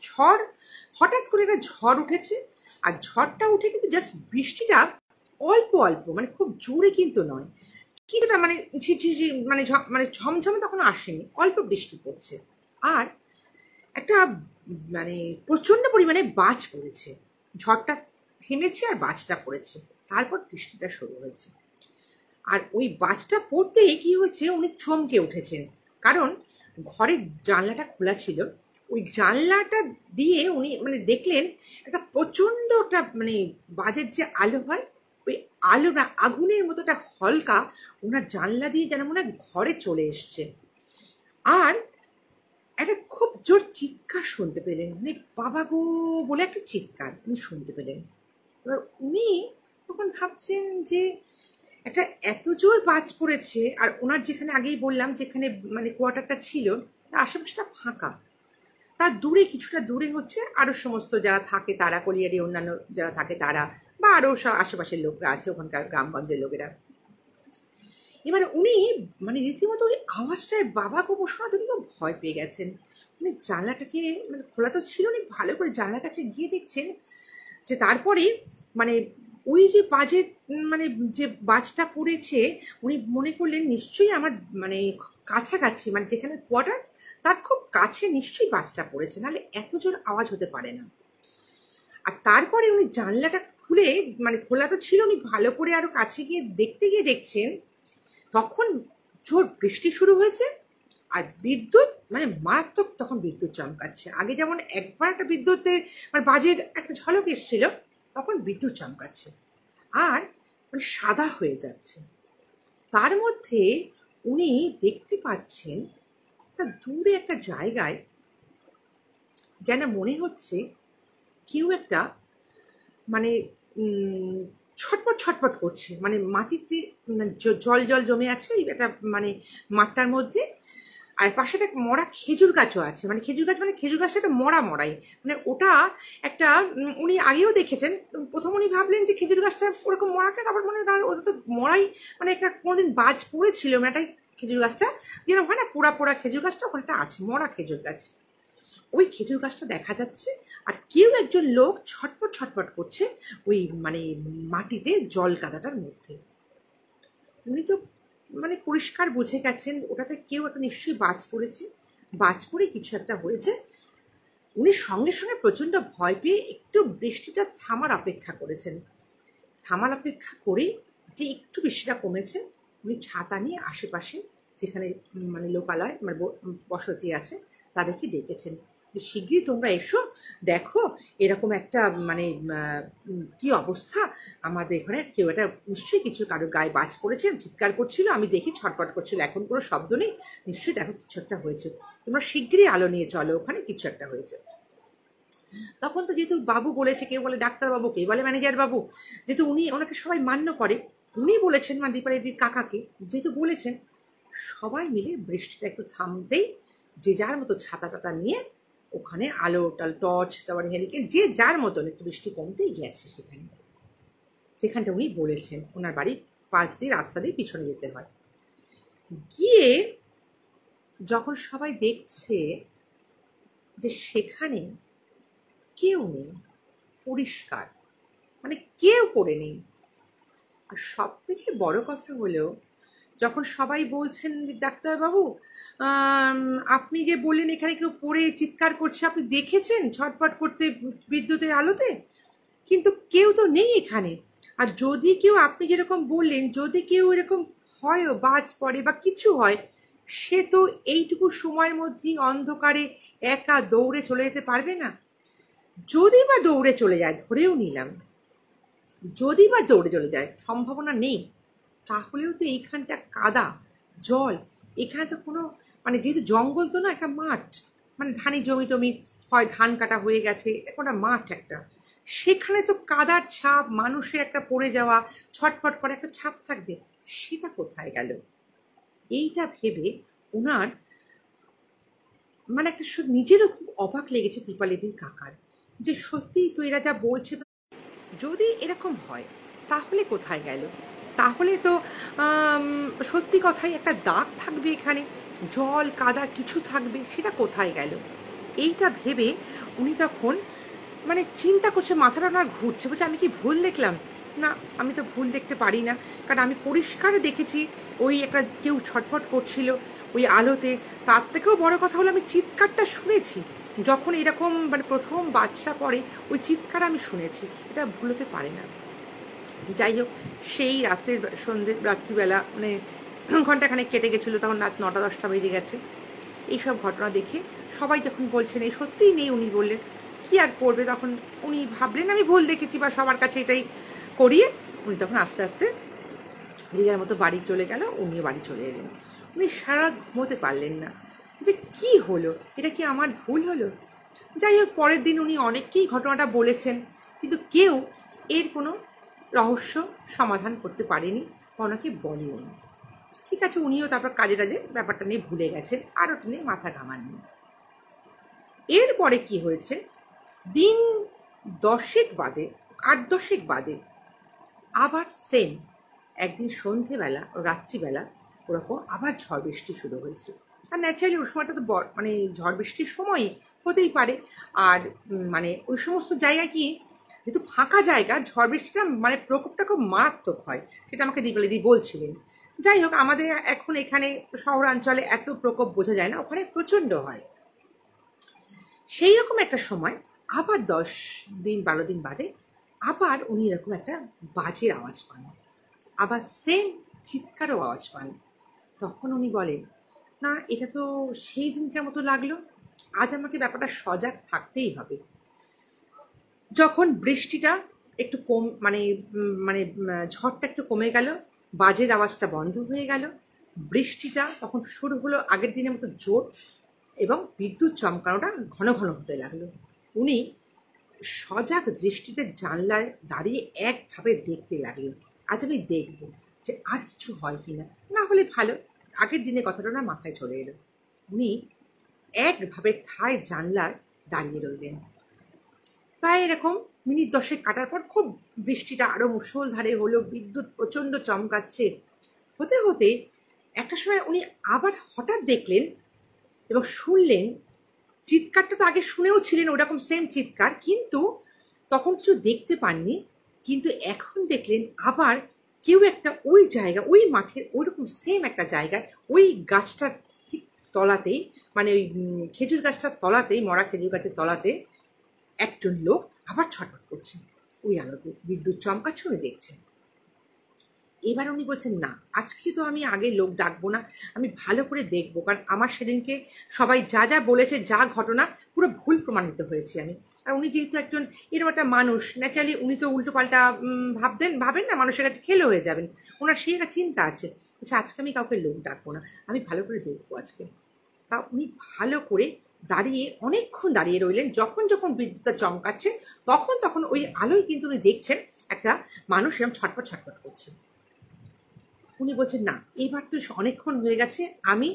ঝড়, হঠাৎ করে একটা ঝড় উঠেছে। আর ঝড়টা উঠে কিন্তু জাস্ট বৃষ্টিটা অল্প অল্প, মানে খুব জোরে কিন্তু নয়, কিছুটা মানে ঝিঝি মানে মানে ঝমঝমে তখন আসেনি, অল্প বৃষ্টি পড়ছে। আর একটা মানে প্রচন্ড পরিমাণে বাজ পড়েছে। ঝড়টা থেমেছে আর বাজটা পড়েছে, তারপর বৃষ্টিটা শুরু হয়েছে। আর ওই বাজটা পড়তেই কি হয়েছে, উনি চমকে উঠেছেন, কারণ ঘরের জানলাটা খোলা ছিল। ওই জানলাটা দিয়ে উনি মানে দেখলেন একটা প্রচন্ড একটা মানে বাজের যে আলো হয়, ওই আলো না আগুনের মতো একটা হলকা ওনার জানলা দিয়ে যেন মনে হয় ঘরে চলে এসছে। আর একটা খুব জোর চিৎকার শুনতে পেলেন, মানে বাবা গো বলে একটা চিৎকার উনি শুনতে পেলেন। এবার উনি তখন ভাবছেন যে একটা এত জোর বাজ পড়েছে, আর ওনার যেখানে আগেই বললাম যেখানে মানে কোয়ার্টারটা ছিল তার আশেপাশটা ফাঁকা, তার দূরে কিছুটা দূরে হচ্ছে আরো সমস্ত যারা থাকে তারা, কলিয়ারি অন্যান্য যারা থাকে তারা, বা আরো সব আশেপাশের লোকরা আছে, ওখানকার গ্রামগঞ্জের লোকেরা। এবার উনি মানে রীতিমতো ওই আওয়াজটায় বাবা গো শোনা তুমি খুব ভয় পেয়ে গেছেন। মানে জানলাটাকে মানে খোলা তো ছিল, উনি ভালো করে জানলার কাছে গিয়ে দেখছেন যে তারপরে মানে ওই যে বাজের মানে যে বাজটা পড়েছে, উনি মনে করলেন নিশ্চয়ই আমার মানে কাছাকাছি, মানে যেখানে কোয়ার্টার তার খুব কাছে নিশ্চয়ই বাজটা পড়েছে, নাহলে এত জোর আওয়াজ হতে পারে না। আর তারপরে উনি জানলাটা খুলে, মানে খোলা তো ছিল, উনি ভালো করে আরো কাছে গিয়ে দেখছেন, তখন জোর বৃষ্টি শুরু হয়েছে। আর বিদ্যুৎ মানে মারাত্মক তখন বিদ্যুৎ চমকাচ্ছে। আগে যেমন একবার একটা বিদ্যুতের মানে বাজের একটা ঝলক এসেছিল, তখন বিদ্যুৎ চমকাচ্ছে আর মানে সাদা হয়ে যাচ্ছে। তার মধ্যে উনি দেখতে পাচ্ছেন একটা দূরে একটা জায়গায় যেন মনে হচ্ছে কেউ একটা মানে ছটপট ছটপট করছে, মানে মাটিতে জল জল জমে আছে ওই একটা মানে মাঠটার মধ্যে। আর পাশে একটা মরা খেজুর গাছও আছে, মানে খেজুর গাছটা একটা মরাই, মানে ওটা একটা উনি আগেও দেখেছেন। প্রথম উনি ভাবলেন যে খেজুর গাছটা ওরকম মরাকে, তারপর মনে ওটা তো মরাই, মানে একটা কোনোদিন বাজ পড়েছিল মানে খেজুর গাছটা যেরকম হয় না, পোড়া পোড়া খেজুর গাছটা ওখানটা আছে, মরা খেজুর গাছ। ওই খেজুর গাছটা দেখা যাচ্ছে, আর কেউ একজন লোক ছটপট ছটপট করছে ওই মানে মাটিতে জল কাদাটার মধ্যে। উনি তো মানে পরিষ্কার বুঝে গেছেন ওটাতে কেউ একটা নিশ্চয়ই বাজ পড়েছে, বাজ পড়ে কিছু একটা হয়েছে। উনি সঙ্গে সঙ্গে প্রচন্ড ভয় পেয়ে একটু বৃষ্টিটা থামার অপেক্ষা করেছেন। থামার অপেক্ষা করেই যে একটু বৃষ্টিটা কমেছে, উনি ছাতা নিয়ে আশেপাশে যেখানে মানে লোকালয় মানে বসতি আছে তাদেরকে ডেকেছেন, শিগগিরই তোমরা এসো, দেখো এরকম একটা মানে কি অবস্থা, আমাদের এখানে কেউ একটা নিশ্চয়ই কিছু কারো গায়ে বাজ পড়েছে, চিৎকার করছিল, আমি দেখি ছটপট করছিল, এখন কোনো শব্দ নেই, নিশ্চয়ই দেখো কিছু একটা হয়েছে, তোমরা শিগগিরই আলো নিয়ে চলো, ওখানে কিছু একটা হয়েছে। তখন তো যেহেতু বাবু বলেছে, কেউ বলে ডাক্তার বাবু, কেউ বলে ম্যানেজার বাবু, যেহেতু উনি ওনাকে সবাই মান্য করে, উনি বলেছেন মানে দীপালিদির কাকাকে যেহেতু বলেছেন, সবাই মিলে বৃষ্টিটা একটু থামতেই যে যার মতো ছাতা টাতা নিয়ে ওখানে আলো টর্চ তারপরে হেলিকেন যে যার মতন একটু বৃষ্টি কমতেই গেছে সেখানে, যেখানটা উনি বলেছেন ওনার বাড়ির পাশ দিয়ে রাস্তা দিয়ে পিছনে যেতে হয়। গিয়ে যখন সবাই দেখছে যে সেখানে কেউ নেই, পরিষ্কার, মানে কেউ পড়ে নেই। আর সব থেকে বড় কথা হলো, যখন সবাই বলছেন ডাক্তারবাবু আপনি যে বললেন এখানে কেউ পড়ে চিৎকার করছে, আপনি দেখেছেন ছটফট করতে বিদ্যুতের আলোতে, কিন্তু কেউ তো নেই এখানে। আর যদি কেউ আপনি যেরকম বললেন যদি কেউ এরকম হয়ও বাজ পড়ে বা কিছু হয়, সে তো এইটুকু সময়ের মধ্যেই অন্ধকারে একা দৌড়ে চলে যেতে পারবে না। যদি বা দৌড়ে চলে যায়, ধরেও নিলাম যদি বা দৌড়ে চলে যায়, সম্ভাবনা নেই, তাহলেও তো এইখানটা কাদা জল, এখানে তো কোনো মানে যেহেতু জঙ্গল তো না, একটা মাঠ, মানে ধানি জমি টমি, হয় ধান কাটা হয়ে গেছে, একটা মাঠ একটা, সেখানে তো কাদার ছাপ, মানুষের একটা পড়ে যাওয়া ছটফট করে একটা ছাপ থাকবে, সেটা কোথায় গেল? এইটা ভেবে ওনার মানে একটা নিজেরও খুব অবাক লেগেছে দীপালিদির কাকার, যে সত্যিই তো এরা যা বলছে, যদি এরকম হয় তাহলে কোথায় গেল? তাহলে তো সত্যি কথাই একটা দাগ থাকবে এখানে, জল কাদা কিছু থাকবে, সেটা কোথায় গেল? এইটা ভেবে উনি তখন মানে চিন্তা করছে, মাথাটা ওনার ঘুরছে, বলছে আমি কি ভুল দেখলাম? না, আমি তো ভুল দেখতে পারি না, কারণ আমি পরিষ্কার দেখেছি ওই একটা কেউ ছটফট করছিল ওই আলোতে। তার থেকেও বড় কথা হলো আমি চিৎকারটা শুনেছি, যখন এরকম মানে প্রথম বাচ্চা পড়ে ওই চিৎকার আমি শুনেছি, এটা ভুল হতে পারে না। যাই হোক, সেই রাত্রের রাত্রিবেলা মানে ঘন্টাখানেক কেটে গেছিলো, তখন রাত 9টা-10টা বেজে গেছে। এইসব ঘটনা দেখে সবাই যখন বলছেন এই সত্যিই নেই, উনি বললেন কি আর করবে, তখন উনি ভাবলেন আমি ভুল দেখেছি বা সবার কাছে এটাই করিয়ে উনি তখন আস্তে আস্তে নিজের মতো বাড়ি চলে গেল। উনিও বাড়ি চলে এলেন। উনি সারা রাত ঘুমোতে পারলেন না, যে কি হলো, এটা কি আমার ভুল হলো? যাই হোক, পরের দিন উনি অনেককেই ঘটনাটা বলেছেন, কিন্তু কেউ এর কোনো রহস্য সমাধান করতে পারেনি বা ওনাকে বলেও না। ঠিক আছে, উনিও তারপর কাজে টাজে ব্যাপারটা নিয়ে ভুলে গেছেন, আর ওটা নিয়ে মাথা ঘামাননি। এরপরে কি হয়েছে, দিন 10 বাদে, 8-10 বাদে আবার সেম একদিন সন্ধেবেলা রাত্রিবেলা ওরকম আবার ঝড় বৃষ্টি শুরু হয়েছে। আর ন্যাচারালি ওই সময়টা তো মানে ঝড় বৃষ্টির সময়ই হতেই পারে। আর মানে ওই সমস্ত জায়গায় কি, যেহেতু ফাঁকা জায়গা, ঝড় বৃষ্টিটা মানে প্রকোপটা খুব মারাত্মক হয়, সেটা আমাকে দীপালিদি বলছিলেন। যাই হোক, আমাদের এখন এখানে শহরাঞ্চলে এত প্রকোপ বোঝা যায় না, ওখানে প্রচণ্ড হয়। সেই রকম একটা সময় আবার 10-12 দিন বাদে আবার উনি এরকম একটা বাজের আওয়াজ পান, আবার সেম চিৎকারও আওয়াজ পান। তখন উনি বলেন, না এটা তো সেই দিনটার মতো লাগলো, আজ আমাকে ব্যাপারটা সজাগ থাকতেই হবে। যখন বৃষ্টিটা একটু কম মানে মানে ঝড়টা একটু কমে গেল, বাজের আওয়াজটা বন্ধ হয়ে গেল, বৃষ্টিটা তখন শুরু হলো আগের দিনের মতো জোর, এবং বিদ্যুৎ চমকানোটা ঘন ঘন হতে লাগলো। উনি সজাগ দৃষ্টিতে জানলায় দাঁড়িয়ে একভাবে দেখতে লাগলেন, আজ আমি দেখব যে আর কিছু হয় কি না, না হলে ভালো। আগের দিনের কথাটা না মাথায় চলে এলো। উনি একভাবে ঠায় জানলার দাঁড়িয়ে রইলেন। প্রায় এরকম মিনিট 10 কাটার পর খুব বৃষ্টিটা আরো মুষলধারে হলো, বিদ্যুৎ প্রচণ্ড চমকাচ্ছে। হতে হতে একটা সময় উনি আবার হঠাৎ দেখলেন এবং শুনলেন, চিৎকারটা তো আগে শুনেও ছিলেন ওরকম সেম চিৎকার, কিন্তু তখন কিছু দেখতে পাননি। কিন্তু এখন দেখলেন আবার কেউ একটা ওই জায়গা, ওই মাঠের ওইরকম সেম একটা জায়গায়, ওই গাছটার ঠিক তলাতেই, মানে ওই খেজুর গাছটার তলাতেই, মরা খেজুর গাছের তলাতে একজন লোক আবার ছটফট করছে ওই আলোতে, বিদ্যুৎ চমকাচ্ছে, উনি দেখছেন। এবার উনি বলছেন, না আজকে তো আমি আগে লোক ডাকবো না, আমি ভালো করে দেখবো, কারণ আমার সেদিনকে সবাই যা যা বলেছে, যা ঘটনা, পুরো ভুল প্রমাণিত হয়েছি আমি। আর উনি যেহেতু একজন এরকম একটা মানুষ, ন্যাচারালি উনি তো উল্টো পাল্টা ভাবেন না, মানুষের কাছে খেলো হয়ে যাবেন, ওনার সেই একটা চিন্তা আছে। বলছে আজকে আমি কাউকে লোক ডাকবো না, আমি ভালো করে দেখবো আজকে। তা উনি ভালো করে দাঁড়িয়ে অনেকক্ষণ দাঁড়িয়ে রইলেন। যখন যখন বিদ্যুৎটা চমকাচ্ছে তখন তখন ওই আলোয় কিন্তু উনি দেখছেন একটা মানুষ এরকম ছটফট ছটফট করছে। উনি বলছেন, না এবার তো অনেকক্ষণ হয়ে গেছে, আমি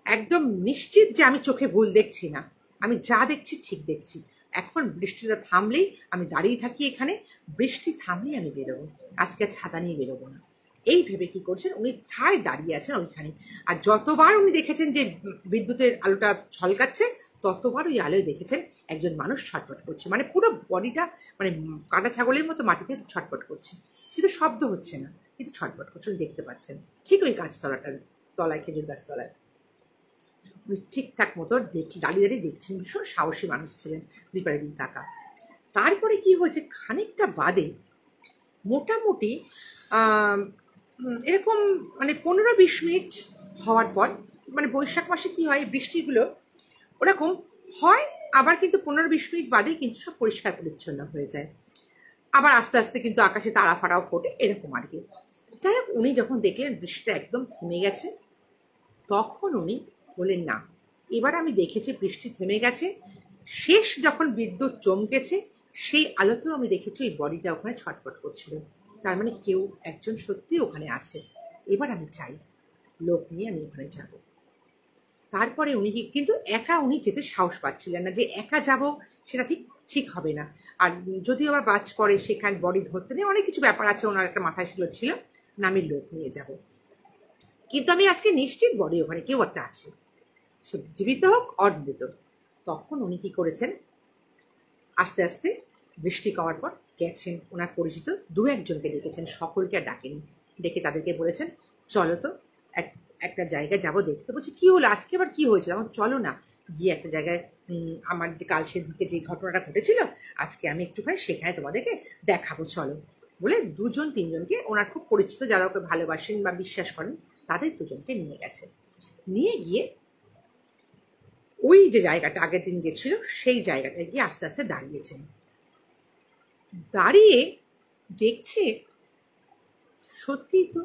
একদম নিশ্চিত যে আমি চোখে ভুল দেখছি না, আমি যা দেখছি ঠিক দেখছি। এখন বৃষ্টিটা থামলেই আমি দাঁড়িয়ে থাকি এখানে, বৃষ্টি থামলেই আমি বেরোবো, আজকে আর ছাতা নিয়ে বেরোবো না। এই ভেবে কি করছেন, উনি ঠায় দাঁড়িয়ে আছেন ওইখানে। আর যতবার উনি দেখেছেন যে বিদ্যুতের আলোটা ঝলকাচ্ছে, ততবার ওই আলোয় দেখেছেন একজন মানুষ ছটফট করছে, মানে পুরো বডিটা মানে কাটা ছাগলের মতো মাটিতে ছটফট করছে, কিন্তু শব্দ হচ্ছে না, কিন্তু ছটফট করছে, দেখতে পাচ্ছেন ঠিক ওই গাছতলাটার তলায়, খেজুর গাছ তলায়। উনি ঠিকঠাক মতো দাঁড়িয়ে দাঁড়িয়ে দেখছেন। ভীষণ সাহসী মানুষ ছিলেন দীপালিদির কাকা। তারপরে কি হয়েছে, খানিকটা বাদে মোটামুটি এরকম মানে 15-20 মিনিট হওয়ার পর, মানে বৈশাখ মাসে কি হয় বৃষ্টিগুলো ওরকম হয়, আবার কিন্তু 15-20 মিনিট বাদেই কিন্তু সব পরিষ্কার পরিচ্ছন্ন হয়ে যায়, আবার আস্তে আস্তে কিন্তু আকাশে তারা ফাড়াও ফোটে, এরকম আর কি। যাই হোক, উনি যখন দেখলেন বৃষ্টিটা একদম থেমে গেছে, তখন উনি বললেন না, এবার আমি দেখেছি বৃষ্টি থেমে গেছে, শেষ যখন বিদ্যুৎ চমকেছে সেই আলোতেও আমি দেখেছি ওই বডিটা ওখানে ছটফট করছিল। তার মানে কেউ একজন সত্যি ওখানে আছে। এবার আমি চাই লোক নিয়ে আমি ওখানে যাব। তারপরে উনি কিন্তু একা উনি যেতে সাহস পাচ্ছিলেন না, যে একা যাব সেটা ঠিক ঠিক হবে না। আর যদি আবার বাজ পড়ে সেখানে বডি ধরতে নেই, অনেক কিছু ব্যাপার আছে ওনার একটা মাথায় সেগুলো ছিল না, আমি লোক নিয়ে যাব। কিন্তু আমি আজকে নিশ্চিত বডি ওখানে কেউ একটা আছে, সে জীবিত হোক অমৃত। তখন উনি কি করেছেন, আস্তে আস্তে বৃষ্টি কমার পর গেছেন, ওনার পরিচিত দু একজনকে ডেকেছেন, সকলকে আর ডাকেনি। ডেকে তাদেরকে বলেছেন চলো তো একটা জায়গায় যাব দেখতে। বলছি কি হলো আজকে, আবার কি হয়েছিল? আমার চলো না, গিয়ে একটা জায়গায় আমার যে কাল সেদিকে যে ঘটনাটা ঘটেছিল আজকে আমি একটুখানি সেখানে তোমাদেরকে দেখাবো, চলো। বলে দুজন তিনজনকে, ওনার খুব পরিচিত যারা ওকে ভালোবাসেন বা বিশ্বাস করেন তাদের দুজনকে নিয়ে গেছে। নিয়ে গিয়ে ওই যে জায়গাটা আগের দিন গেছিল সেই জায়গাটায় গিয়ে আস্তে আস্তে দাঁড়িয়েছেন। দাঁড়িয়ে দেখছে সত্যিই তো,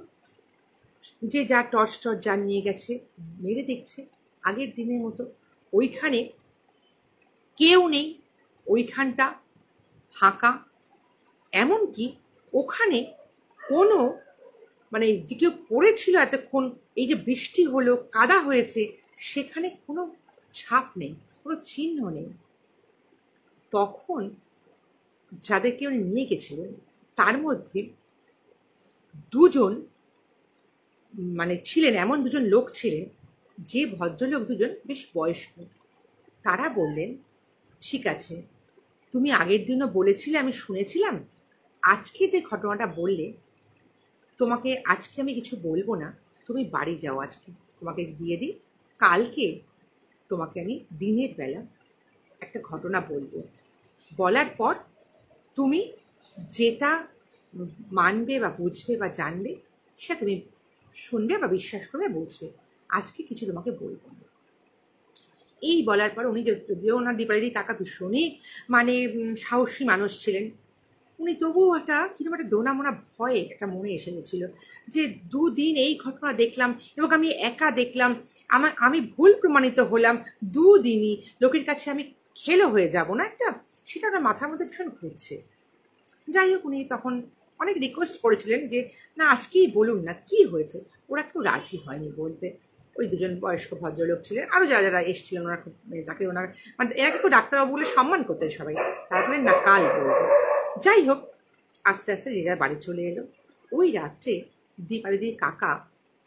যে যা টর্চ যা নিয়ে গেছে মেরে দেখছে আগের দিনের মতো ওইখানে কেউ নেই, ওইখানটা ফাঁকা। এমনকি ওখানে কোনো মানে যে কেউ পড়েছিল এতক্ষণ, এই যে বৃষ্টি হলো কাদা হয়েছে সেখানে কোনো ছাপ নেই, কোনো চিহ্ন নেই। তখন যাদেরকে উনি নিয়ে গেছিলেন তার মধ্যে দুজন মানে ছিলেন, এমন দুজন লোক ছিলেন যে ভদ্রলোক দুজন বেশ বয়স্ক। তারা বললেন ঠিক আছে, তুমি আগের দিনও বলেছিলে, আমি শুনেছিলাম, আজকে যে ঘটনাটা বললে তোমাকে আজকে আমি কিছু বলবো না, তুমি বাড়ি যাও, আজকে তোমাকে দিয়ে দিই, কালকে তোমাকে আমি দিনের বেলা একটা ঘটনা বলবো, বলার পর তুমি যেটা মানবে বা বুঝবে বা জানবে সেটা তুমি শুনবে বা বিশ্বাস করবে বুঝবে, আজকে কিছু তোমাকে বলবো না। এই বলার পর উনি যদিও ওনার দীপালিদি কাকা ভীষণই মানে সাহসী মানুষ ছিলেন, উনি তবুও একটা কিরকম একটা দোনা মোনা ভয়ে একটা মনে এসে গেছিল যে দুদিন এই ঘটনা দেখলাম এবং আমি একা দেখলাম, আমি ভুল প্রমাণিত হলাম, দুদিনই লোকের কাছে আমি খেলো হয়ে যাব না একটা, সেটা ওনার মাথার মধ্যে ভীষণ ঘুরছে। যাই হোক উনি তখন অনেক রিকোয়েস্ট করেছিলেন যে না আজকেই বলুন না কি হয়েছে, ওরা কেউ রাজি হয়নি বলতে। ওই দুজন বয়স্ক ভদ্রলোক ছিলেন, আরও যারা যারা এসেছিলেন ওনার খুব তাকে ওনার মানে এনাকে খুব ডাক্তারবাবু বলে সম্মান করতেন সবাই, তারপরে না কাল বলবো। যাই হোক আস্তে আস্তে যে যার বাড়ি চলে এলো। ওই রাত্রে দীপালিদির কাকা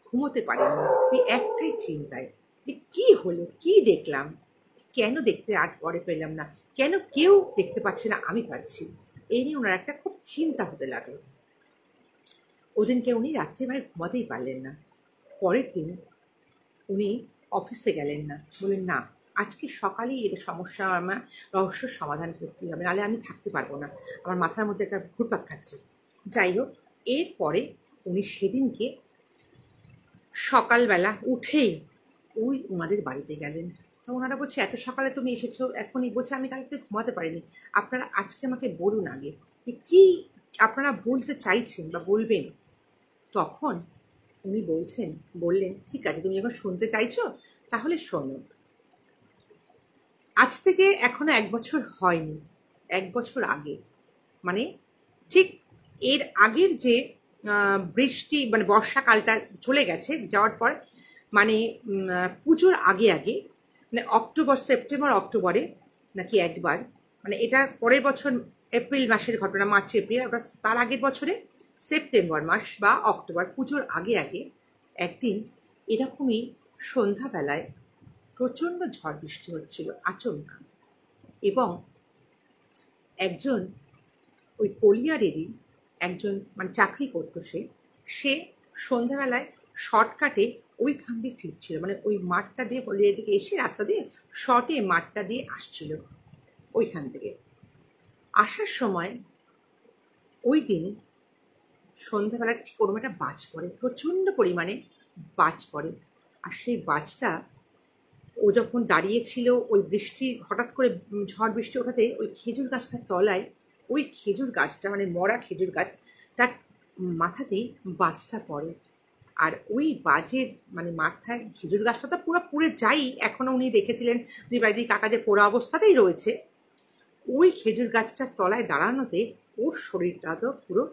ঘুমোতে পারেননি, ওই একটাই চিন্তায় যে কী হলো, কি দেখলাম, কেন দেখতে আর পরে পেলাম না, কেন কেউ দেখতে পাচ্ছে না আমি পাচ্ছি, এই নিয়ে ওনার একটা খুব চিন্তা হতে লাগলো। ওদিনকে উনি রাত্রে মানে ঘুমাতেই পারলেন না। পরের দিন উনি অফিসে গেলেন না, বললেন না আজকে সকালেই এটা সমস্যা আমার রহস্য সমাধান করতেই হবে, নাহলে আমি থাকতে পারবো না, আমার মাথার মধ্যে একটা ঘুরপাক খাচ্ছে। যাই হোক এরপরে উনি সেদিনকে সকালবেলা উঠেই ওই ওনাদের বাড়িতে গেলেন। তো ওনারা বলছে এত সকালে তুমি এসেছো এখনই? বলছে আমি কালকে ঘুমাতে পারিনি, আপনারা আজকে আমাকে বলুন আগে কি আপনারা বলতে চাইছেন বা বলবেন। তখন উনি বললেন ঠিক আছে তুমি যখন শুনতে চাইছো তাহলে শোনো। আজ থেকে এখনো 1 বছর হয়নি, 1 বছর আগে মানে ঠিক এর আগের যে বৃষ্টি মানে বর্ষাকালটা চলে গেছে যাওয়ার পর মানে পুজোর আগে আগে মানে অক্টোবর সেপ্টেম্বর অক্টোবরে নাকি একবার, মানে এটা পরের বছর এপ্রিল মাসের ঘটনা, মার্চ এপ্রিল, ওটা তার আগের বছরে সেপ্টেম্বর মাস বা অক্টোবর পুজোর আগে আগে একদিন এরকমই সন্ধ্যাবেলায় প্রচণ্ড ঝড় বৃষ্টি হচ্ছিল আচমকা, এবং একজন ওই কলিয়ারেরই একজন মানে চাকরি করতো সে সন্ধ্যাবেলায় শর্টকাটে ওইখান দিয়ে ফিরছিল, মানে ওই মাঠটা দিয়ে কলিয়ারের দিকে এসে রাস্তা দিয়ে শর্টে মাঠটা দিয়ে আসছিল। ওইখান থেকে আসার সময় ওই দিন সন্ধ্যাবেলা ঠিক ওরকম একটা বাজ পড়ে, প্রচণ্ড পরিমাণে বাজ পড়ে। আর সেই বাজটা ও যখন দাঁড়িয়েছিল ওই বৃষ্টি হঠাৎ করে ঝড় বৃষ্টি ওঠাতে ওই খেজুর গাছটার তলায়, ওই খেজুর গাছটা মানে মরা খেজুর গাছ তার মাথাতেই বাজটা পড়ে। আর ওই বাজের মানে মাথায় খেজুর গাছটা তো পুরো পুড়ে যাই, এখনো উনি দেখেছিলেন দীপালিদি কাকা যে পোড়া অবস্থাতেই রয়েছে। ওই খেজুর গাছটার তলায় দাঁড়ানোতে ওর শরীরটা তো পুরো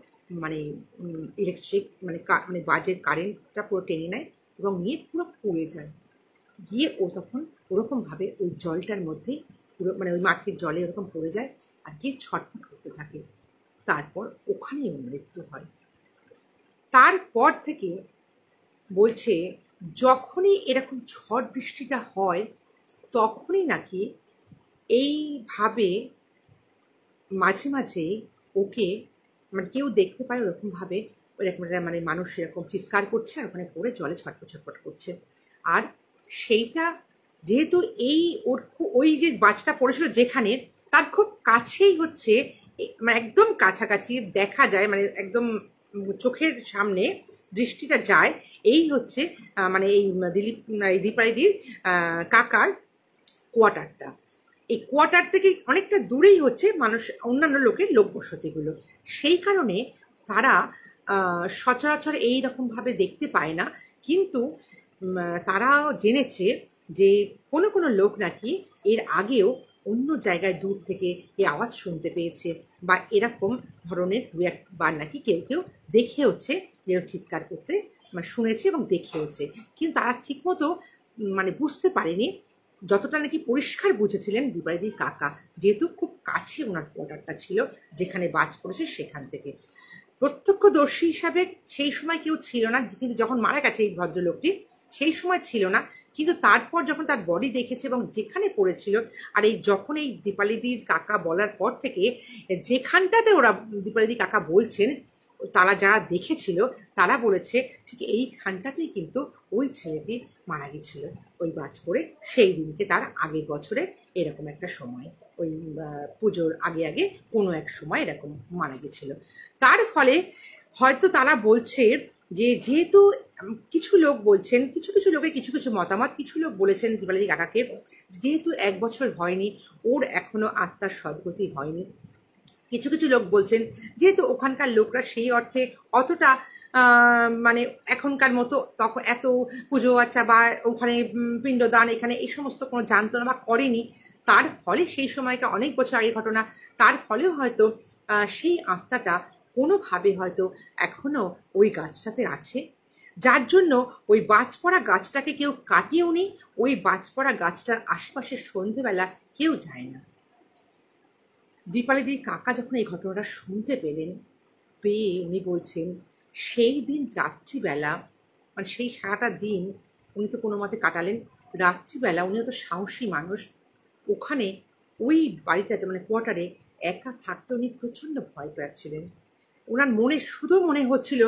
মানে ইলেকট্রিক মানে মানে বাজের কারেন্টটা পুরো টেনে নেয় এবং নিয়ে পুরো পুড়ে যায়। গিয়ে ও তখন ওরকমভাবে ওই জলটার মধ্যেই পুরো মানে ওই মাটির জলে ওরকম পড়ে যায় আর গিয়ে ছটফট করতে থাকে। তারপর ওখানেই ওর মৃত্যু হয়। তারপর থেকে বলছে যখনই এরকম ঝড় বৃষ্টিটা হয় তখনই নাকি এইভাবে মাঝে মাঝে ওকে মানে কেউ দেখতে পায় ওরকমভাবে এরকম মানে মানুষ এরকম চিৎকার করছে আর ওখানে পড়ে জলে ছটপট ছটপট করছে। আর সেইটা যেহেতু এই ওর ওই যে বাজটা পড়েছিল যেখানে তার খুব কাছেই হচ্ছে মানে একদম কাছাকাছি দেখা যায় মানে একদম চোখের সামনে দৃষ্টিটা যায় এই হচ্ছে মানে এই দীপালিদির কাকার কোয়ার্টারটা। এই কোয়ার্টার থেকে অনেকটা দূরেই হচ্ছে মানুষ অন্যান্য লোকের লোকবসতিগুলো, সেই কারণে তারা সচরাচর এইরকমভাবে দেখতে পায় না। কিন্তু তারা জেনেছে যে কোনো কোনো লোক নাকি এর আগেও অন্য জায়গায় দূর থেকে এই আওয়াজ শুনতে পেয়েছে বা এরকম ধরনের দু একবার নাকি কেউ কেউ দেখেওছে, যেরকম চিৎকার করতে মানে শুনেছে এবং দেখেওছে। কিন্তু তারা ঠিকমতো মানে বুঝতে পারেনি, যতটা নাকি পরিষ্কার বুঝেছিলেন দীপালিদির কাকা, যেহেতু খুব কাছে ওনার কোয়ার্টারটা ছিল যেখানে বাজ পড়েছে সেখান থেকে। প্রত্যক্ষদর্শী হিসাবে সেই সময় কেউ ছিল না, কিন্তু যখন মারা গেছে এই ভদ্রলোকটি সেই সময় ছিল না, কিন্তু তারপর যখন তার বডি দেখেছে এবং যেখানে পড়েছিল আর এই যখন এই দীপালিদির কাকা বলার পর থেকে যেখানটাতে ওরা দীপালিদি কাকা বলছেন তারা যারা দেখেছিল তারা বলেছে ঠিক এইখানটাতেই কিন্তু ওই ছেলেটি মারা গেছিল ওই বাজ পড়ে সেই দিনকে, তার আগের বছরে এরকম একটা সময় ওই পুজোর আগে আগে কোনো এক সময় এরকম মারা গেছিল। তার ফলে হয়তো তারা বলছে যে যেহেতু কিছু লোক বলছেন, কিছু কিছু লোকের কিছু কিছু মতামত, কিছু লোক বলেছেন দীপালিদি কাকাকে যেহেতু 1 বছর হয়নি ওর এখনো আত্মার সদ্গতি হয়নি। কিছু কিছু লোক বলছেন যেহেতু ওখানকার লোকরা সেই অর্থে অতটা মানে এখনকার মতো তখন এত পুজো আচ্ছা বা ওখানে পিণ্ডদান এখানে এই সমস্ত কোনো জানতো না বা করেনি, তার ফলে সেই সময়টা অনেক বছর আগের ঘটনা, তার ফলেও হয়তো সেই আত্মাটা কোনোভাবে হয়তো এখনো ওই গাছটাতে আছে, যার জন্য ওই বাজ পড়া গাছটাকে কেউ কাটিয়েও নি, ওই বাজ পড়া গাছটার আশেপাশে সন্ধেবেলা কেউ যায় না। দীপালিদির কাকা যখন এই ঘটনাটা শুনতে পেয়ে উনি বলছেন সেই দিন রাত্রিবেলা মানে সেই সারাটা দিন উনি তো কোনো মতে কাটালেন, রাত্রিবেলা উনিও তো সাহসী মানুষ, ওখানে ওই বাড়িটাতে মানে কোয়ার্টারে একা থাকতে উনি প্রচণ্ড ভয় পাচ্ছিলেন। ওনার মনে শুধু মনে হচ্ছিল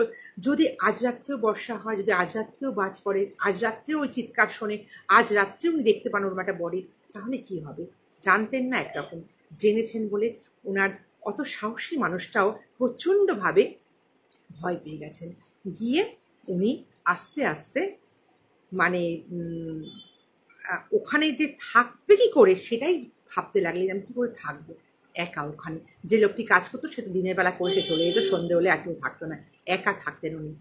যদি আজ রাত্রেও বর্ষা হয়, যদি আজ রাত্রেও বাজ পড়ে, আজ রাত্রেও ওই চিৎকার শোনে, আজ রাত্রেও উনি দেখতে পান ওর একটা বডি, তাহলে কি হবে। জানতেন না একরকম, জেনেছেন বলে ওনার অত সাহসী মানুষটাও প্রচণ্ডভাবে ভয় পেয়ে গেছেন। গিয়ে উনি আস্তে আস্তে মানে ওখানে যে থাকবে কি করে সেটাই ভাবতে লাগলেন, আমি কী করে থাকবো একা ওখানে। যে লোকটি কাজ করতো সে তো দিনের বেলা করে সে চলে যেত, সন্ধে হলে আর কেউ থাকতো না, একা থাকতেন উনি।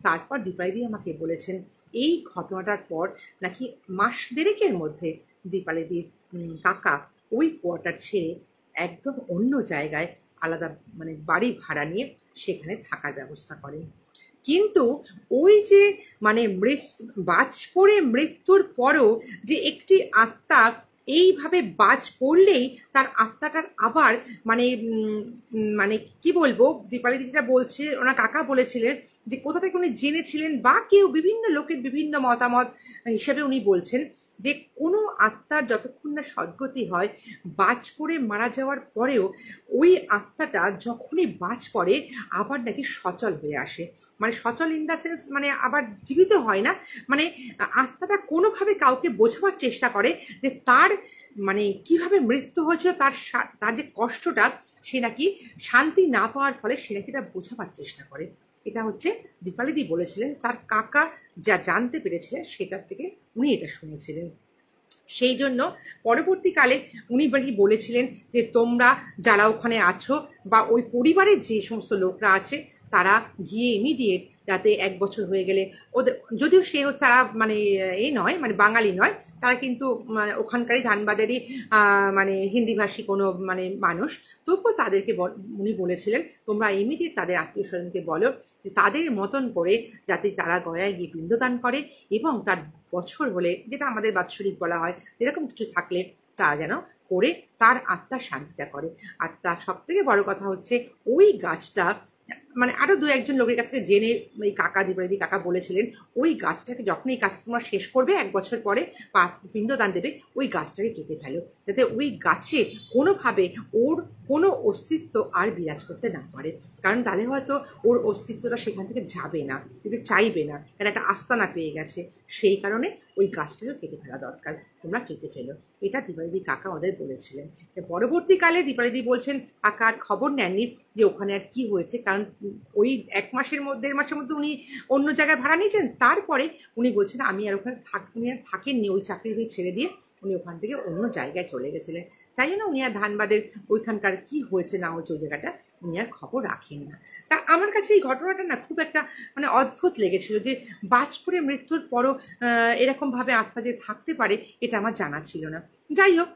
তারপর দীপালিদি আমাকে বলেছেন এই ঘটনাটার পর নাকি মাস দেড়েকের মধ্যে দীপালিদির কাকা ওই কোয়ার্টার ছেড়ে একদম অন্য জায়গায় আলাদা মানে বাড়ি ভাড়া নিয়ে সেখানে থাকার ব্যবস্থা করেন। কিন্তু ওই যে মানে বাজ পড়ে মৃত্যুর পরও যে একটি আত্মা এইভাবে বাজ পড়লেই তার আত্মাটার আবার মানে মানে কি বলবো, দীপালিদি যেটা বলছে ওনার কাকা বলেছিলেন যে কোথা থেকে উনি জেনেছিলেন বা কেউ বিভিন্ন লোকের বিভিন্ন মতামত হিসেবে উনি বলছেন যে কোনো আত্মার যতক্ষণ না সদ্গতি হয় বাজ পড়ে মারা যাওয়ার পরেও ওই আত্মাটা যখনই বাজ পড়ে আবার নাকি সচল হয়ে আসে, মানে সচল ইন দ্য সেন্স মানে আবার জীবিত হয় না, মানে আত্মাটা কোনোভাবে কাউকে বোঝাবার চেষ্টা করে যে তার মানে কিভাবে মৃত্যু হয়েছিল, তার যে কষ্টটা সে নাকি শান্তি না পাওয়ার ফলে সে নাকি এটা বোঝাবার চেষ্টা করে। এটা হচ্ছে দীপালিদি বলেছিলেন, তার কাকা যা জানতে পেরেছিলেন সেটার থেকে উনি এটা শুনেছিলেন। সেই জন্য পরবর্তীকালে উনি বলেছিলেন যে তোমরা যারা ওখানে আছো বা ওই পরিবারের যে সমস্ত লোকরা আছে তারা গিয়ে ইমিডিয়েট যাতে 1 বছর হয়ে গেলে ওদের, যদিও সে তারা মানে এই নয়, মানে বাঙালি নয়, তারা কিন্তু ওখানকারই ধানবাদেরই মানে হিন্দিভাষী কোনো মানে মানুষ, তবুও তাদেরকে উনি বলেছিলেন তোমরা ইমিডিয়েট তাদের আত্মীয় স্বজনকে বলো যে তাদের মতন করে যাতে তারা গয়ায় গিয়ে পিণ্ডদান করে, এবং তার বছর হলে, যেটা আমাদের বাৎসরিক বলা হয়, এরকম কিছু থাকলে তারা যেন করে তার আত্মার শান্তিটা করে। আর তার সব থেকে বড় কথা হচ্ছে ওই গাছটা, মানে আরো 2-1 লোকের কাছ থেকে জেনে ওই কাকা, দীপালি কাকা বলেছিলেন ওই গাছটাকে যখন এই কাজটা তোমরা শেষ করবে 1 বছর পরে পিণ্ডদান দেবে, ওই গাছটাকে কেটে ফেলো, যাতে ওই গাছে কোনোভাবে ওর কোনো অস্তিত্ব আর বিরাজ করতে না পারে। কারণ তাহলে হয়তো ওর অস্তিত্বটা সেখান থেকে যাবে না, কিন্তু চাইবে না, কারণ একটা আস্তানা পেয়ে গেছে। সেই কারণে ওই গাছটাকে কেটে ফেলা দরকার, তোমরা কেটে ফেলো। এটা দীপালি কাকা ওদের বলেছিলেন। পরবর্তীকালে দীপালি বলছেন কাকা আর খবর নেননি যে ওখানে আর কি হয়েছে, কারণ ওই 1 মাসের মধ্যে, 1 মাসের মধ্যে উনি অন্য জায়গায় ভাড়া নিয়েছেন। তারপরে উনি বলছেন আমি আর ওখানে উনি আর থাকেননি, ওই চাকরি ছেড়ে দিয়ে উনি ওখান থেকে অন্য জায়গায় চলে গেছিলেন। তাই জন্য উনি আর ধানবাদের ওইখানকার কি হয়েছে না হয়েছে ওই জায়গাটা উনি আর খবর রাখেন না। তা আমার কাছে এই ঘটনাটা না খুব একটা মানে অদ্ভুত লেগেছিল, যে বাজপুরে মৃত্যুর পরও এরকমভাবে আত্মা যে থাকতে পারে এটা আমার জানা ছিল না। যাই হোক,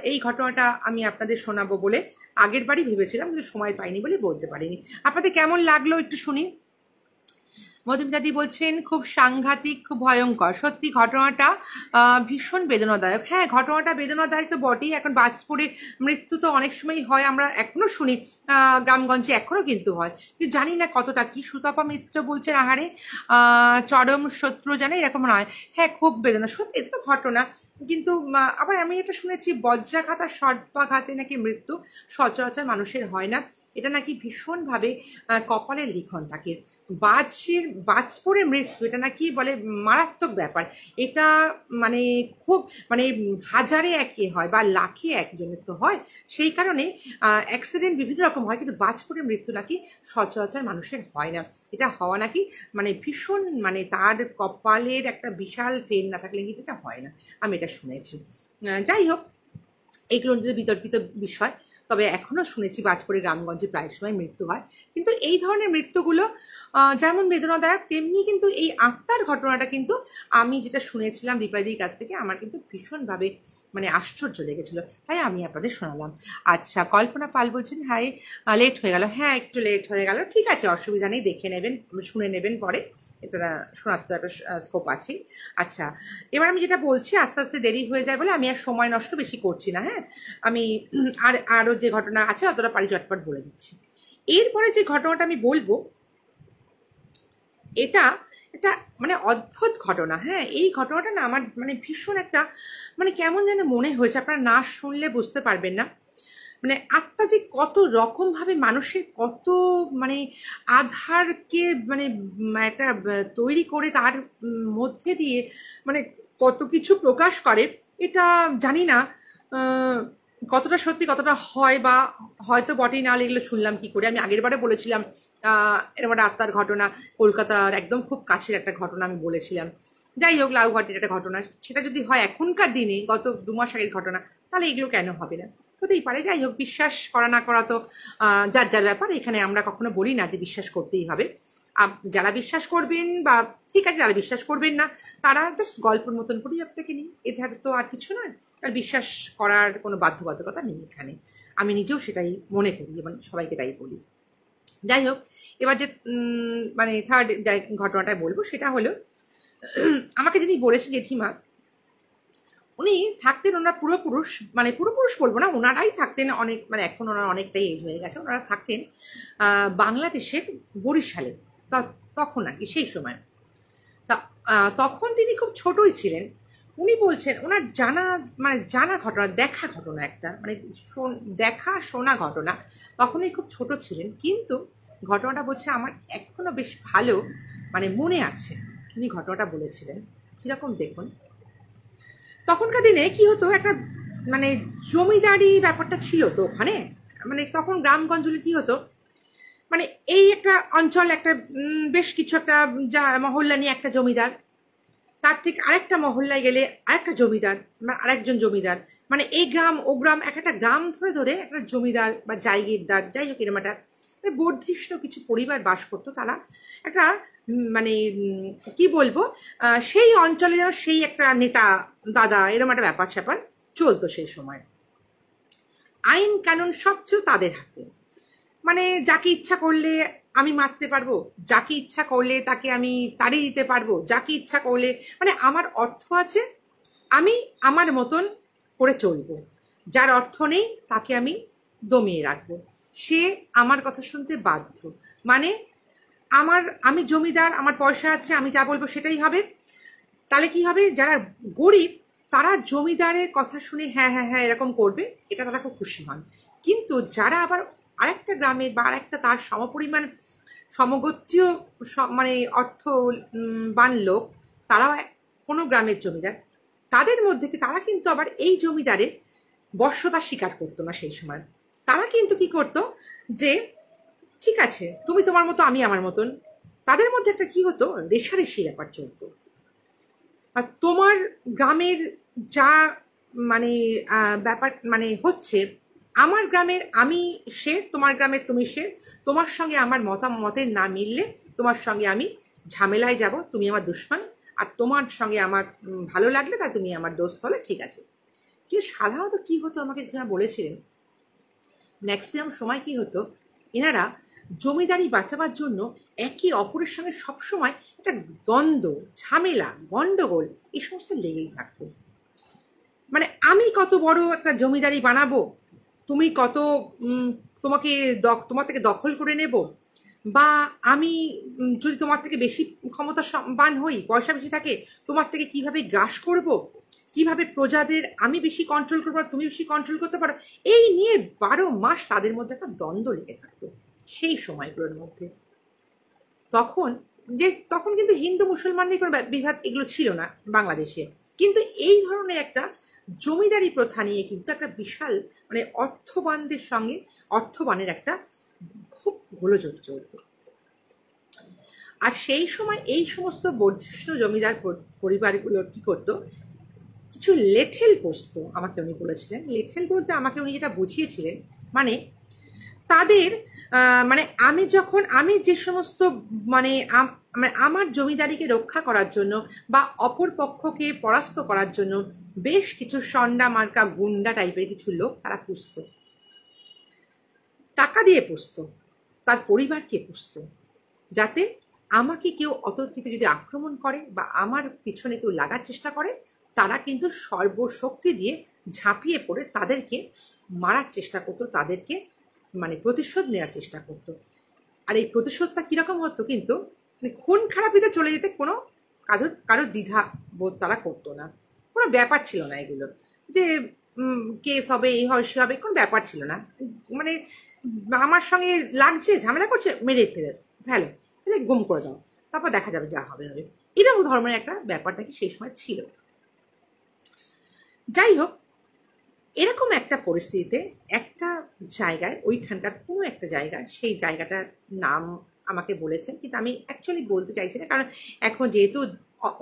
এই ঘটনাটা আমি আপনাদের শোনাবো বলে আগের বারই ভেবেছিলাম, কিন্তু সময় পাইনি বলে বলতে পারিনি। আপনাদের কেমন লাগলো একটু শুনি। মধুমিতাদি বলছেন খুব সাংঘাতিক, খুব ভয়ঙ্কর, সত্যি ঘটনাটা ভীষণ বেদনাদায়ক। হ্যাঁ, ঘটনাটা বেদনাদায়ক তো বটেই। এখন বাজপুরে মৃত্যু তো অনেক সময় হয়, আমরা এখনো শুনি, গ্রামগঞ্জে এখনো কিন্তু হয়, কিন্তু জানি না কতটা। কি সুতপা মিত্র বলছেন আহারে চরম শত্রু জানে, এরকম নয়। হ্যাঁ, খুব বেদনা, সত্যি এটা তো ঘটনা। কিন্তু আবার আমি এটা শুনেছি বজ্রাঘাত আর সর্পাঘাতে নাকি মৃত্যু সচরাচর মানুষের হয় না, এটা নাকি ভীষণভাবে কপালের লিখন থাকে। বাজ পড়ে মৃত্যু এটা নাকি বলে মারাত্মক ব্যাপার। এটা মানে খুব মানে 1000-এ 1 হয় বা 1,00,000-এ 1জনের তো হয়। সেই কারণে অ্যাক্সিডেন্ট বিভিন্ন রকম হয়, কিন্তু বাজ পড়ে মৃত্যু নাকি সচরাচর মানুষের হয় না। এটা হওয়া নাকি মানে ভীষণ, মানে তার কপালের একটা বিশাল ফের না থাকলে কিন্তু এটা হয় না, আমি এটা শুনেছি। যাই হোক, এগুলো বিতর্কিত বিষয়, তবে এখনো শুনেছি বাজপুরে গ্রামগঞ্জে প্রায় সময় মৃত্যু হয়। কিন্তু এই ধরনের মৃত্যুগুলো যেমন বেদনাদায়ক, তেমনি কিন্তু এই আত্মার ঘটনাটা কিন্তু আমি যেটা শুনেছিলাম দীপালিদির কাছ থেকে, আমার কিন্তু ভীষণভাবে মানে আশ্চর্য লেগেছিল, তাই আমি আপনাদের শোনালাম। আচ্ছা, কল্পনা পাল বলছেন হাই, লেট হয়ে গেল। হ্যাঁ, একটু লেট হয়ে গেল, ঠিক আছে, অসুবিধা নেই, দেখে নেবেন, শুনে নেবেন পরে, এটা শোনার তো একটা স্কোপ আছে। আচ্ছা, এবার আমি যেটা বলছি, আস্তে আস্তে দেরি হয়ে যায় বলে আমি আর সময় নষ্ট বেশি করছি না। হ্যাঁ, আমি আরও যে ঘটনা আছে অতটা পারি চটপট বলে দিচ্ছি। এরপরে যে ঘটনাটা আমি বলবো, এটা একটা মানে অদ্ভুত ঘটনা। হ্যাঁ, এই ঘটনাটা না আমার মানে ভীষণ একটা মানে কেমন যেন মনে হয়েছে, আপনারা না শুনলে বুঝতে পারবেন না। মানে আত্মা যে কত রকম ভাবে মানুষের কত মানে আধারকে মানে একটা তৈরি করে তার মধ্যে দিয়ে মানে কত কিছু প্রকাশ করে, এটা জানি না কতটা সত্যি কতটা হয়, বা হয়তো বটেই, না এগুলো শুনলাম কি করে। আমি আগের বারে বলেছিলাম এরকম একটা আত্মার ঘটনা, কলকাতার একদম খুব কাছের একটা ঘটনা আমি বলেছিলাম। যাই হোক, লাউঘাটের একটা ঘটনা, সেটা যদি হয় এখনকার দিনে, গত 2 মাস আগের ঘটনা, তাহলে এগুলো কেন হবে না, হতেই পারে। যাই হোক, বিশ্বাস করা না করা তো যার যার ব্যাপার। এখানে আমরা কখনো বলি না যে বিশ্বাস করতেই হবে। যারা বিশ্বাস করবেন বা ঠিক আছে, যারা বিশ্বাস করবেন না তারা জাস্ট গল্পের মতন করেই আপনাকে নিন, এছাড়া তো আর কিছু নয়। আর বিশ্বাস করার কোনো বাধ্যবাধকতা নেই এখানে, আমি নিজেও সেটাই মনে করি এবং সবাইকে তাই বলি। যাই হোক, এবার যে মানে থার্ড ঘটনাটা বলবো সেটা হলো, আমাকে যিনি বলেছেন জেঠিমা, উনি থাকতেন, ওনার পূর্বপুরুষ, মানে পূর্বপুরুষ বলবো না, ওনারাই থাকতেন অনেক, মানে এখন ওনার অনেকটাই এজ হয়ে গেছে, ওনারা থাকতেন বাংলাদেশের বরিশালে, তখন আর কি সেই সময়। তা তখন তিনি খুব ছোটই ছিলেন। উনি বলছেন ওনার জানা ঘটনা, দেখা ঘটনা একটা, মানে দেখা শোনা ঘটনা, তখন উনি খুব ছোট ছিলেন, কিন্তু ঘটনাটা বলছে আমার এখনো বেশ ভালো মানে মনে আছে। উনি ঘটনাটা বলেছিলেন কিরকম দেখুন। তখনকার দিনে কি হতো, একটা মানে জমিদারি ব্যাপারটা ছিল তো ওখানে, মানে তখন গ্রামগঞ্জে কি হতো, মানে এই একটা অঞ্চল, একটা বেশ কিছু একটা মহল্লা নিয়ে একটা জমিদার, তার থেকে আরেকটা মহল্লায় গেলে আরেকটা জমিদার, আরেকজন জমিদার, মানে এই গ্রাম ও গ্রাম, এক একটা গ্রাম ধরে ধরে একটা জমিদার বা জায়গিরদার, যাই হোক এরকম একটা বর্ধিষ্ণু কিছু পরিবার বাস করতো, তারা একটা মানে কি বলবো, সেই অঞ্চলে যেন সেই একটা নেতা দাদা এরকম একটা ব্যাপার স্যাপার চলতো সেই সময়। আইন কানুন সব ছিল তাদের হাতে, মানে যাকে ইচ্ছা করলে আমি মারতে পারবো, যাকে ইচ্ছা করলে তাকে আমি তাড়িয়ে দিতে পারবো, যাকে ইচ্ছা করলে, মানে আমার অর্থ আছে, আমি আমার মতন করে চলবো, যার অর্থ নেই তাকে আমি দমিয়ে রাখবো, সে আমার কথা শুনতে বাধ্য। মানে আমি জমিদার, আমার পয়সা আছে, আমি যা বলবো সেটাই হবে। তাহলে কি হবে, যারা গরিব তারা জমিদারের কথা শুনে হ্যাঁ হ্যাঁ হ্যাঁ এরকম করবে, এটা তারা খুব খুশি হন। কিন্তু যারা আবার আরেকটা গ্রামের বা আরেকটা তার সমপরিমাণ সমগোত্রীয় মানে অর্থবান লোক, তারাও কোনো গ্রামের জমিদার, তাদের মধ্যে তারা কিন্তু আবার এই জমিদারের বশ্যতা স্বীকার করতো না সেই সময়। তারা কিন্তু কি করতো, যে ঠিক আছে তুমি তোমার মতো আমি আমার মতন, তাদের মধ্যে একটা কি হতো, রেষারেষি ব্যাপার চলতো। আর তোমার গ্রামের যা মানে ব্যাপার মানে হচ্ছে, আমার গ্রামের আমি শের, তোমার গ্রামের তুমি শের, তোমার সঙ্গে আমার মতামতের না মিললে তোমার সঙ্গে আমি ঝামেলায় যাব, তুমি আমার দুশমন, আর তোমার সঙ্গে আমার ভালো লাগলে তা তুমি আমার দোস্ত হলে ঠিক আছে। কিন্তু সাধারণত কি হতো, আমাকে যারা বলেছিলেন ম্যাক্সিমাম সময় কি হতো, এনারা জমিদারি বাঁচাবার জন্য একে অপরের সঙ্গে সবসময় একটা দ্বন্দ্ব, ঝামেলা, গন্ডগোল এই সমস্ত লেগেই থাকতো। মানে আমি কত বড় একটা জমিদারি বানাবো, তুমি কত তোমার থেকে দখল করে নেব, বা আমি যদি তোমার থেকে বেশি ক্ষমতাবান হই, পয়সা বেশি থাকে, তোমার থেকে কিভাবে গ্রাস করব, কিভাবে প্রজাদের আমি বেশি কন্ট্রোল করবো তুমি বেশি কন্ট্রোল করতে পারো, এই নিয়ে 12 মাস তাদের মধ্যে একটা দ্বন্দ্ব লেগে থাকতো সেই সময়গুলোর মধ্যে। তখন কিন্তু হিন্দু মুসলমানের কোনো বিভাদ এগুলো ছিল না বাংলাদেশে, কিন্তু এই ধরনের একটা জমিদারি প্রথা নিয়ে কিন্তু একটা বিশাল মানে অর্থবানদের সঙ্গে অর্থবানের একটা খুব গোলযোগ চলত। আর সেই সময় এই সমস্ত বর্ধিষ্ণু জমিদার পরিবারগুলো কি করতো, কিছু লেঠেল পোষতো। আমাকে উনি বলেছিলেন, লেঠেল বলতে আমাকে উনি যেটা বুঝিয়েছিলেন, মানে তাদের মানে আমি যে সমস্ত মানে আমার জমিদারিকে রক্ষা করার জন্য বা অপর পক্ষকে পরাস্ত করার জন্য বেশ কিছু সন্ডা মার্কা গুন্ডা টাইপের কিছু লোক তারা পুষত, টাকা দিয়ে পুষত, তার পরিবারকে পুষত, যাতে আমাকে কেউ অতর্কিত যদি আক্রমণ করে বা আমার পিছনে কেউ লাগার চেষ্টা করে, তারা কিন্তু সর্বশক্তি দিয়ে ঝাঁপিয়ে পড়ে তাদেরকে মারার চেষ্টা করতো, তাদেরকে মানে প্রতিশোধ নেওয়ার চেষ্টা করতো। আর এই প্রতিশোধটা কিরকম হতো, কিন্তু খুন খারাপিতে চলে যেতে কোনো কারোর দ্বিধা বোধ তারা করতো না, কোনো ব্যাপার ছিল না এগুলো, যে কেস হবে এই হবে সে হবে, কোনো ব্যাপার ছিল না। মানে আমার সঙ্গে লাগছে, ঝামেলা করছে, মেরে ফেলে গুম করে দাও, তারপর দেখা যাবে যা হবে হবে, এরকম ধর্মের একটা ব্যাপারটা কি সেই সময় ছিল। যাই হোক, এরকম একটা পরিস্থিতিতে একটা জায়গায়, ওইখানকার কোনো একটা জায়গায়, সেই জায়গাটার নাম আমাকে বলেছেন, কিন্তু আমি অ্যাকচুয়ালি বলতে চাইছি না, কারণ এখন যেহেতু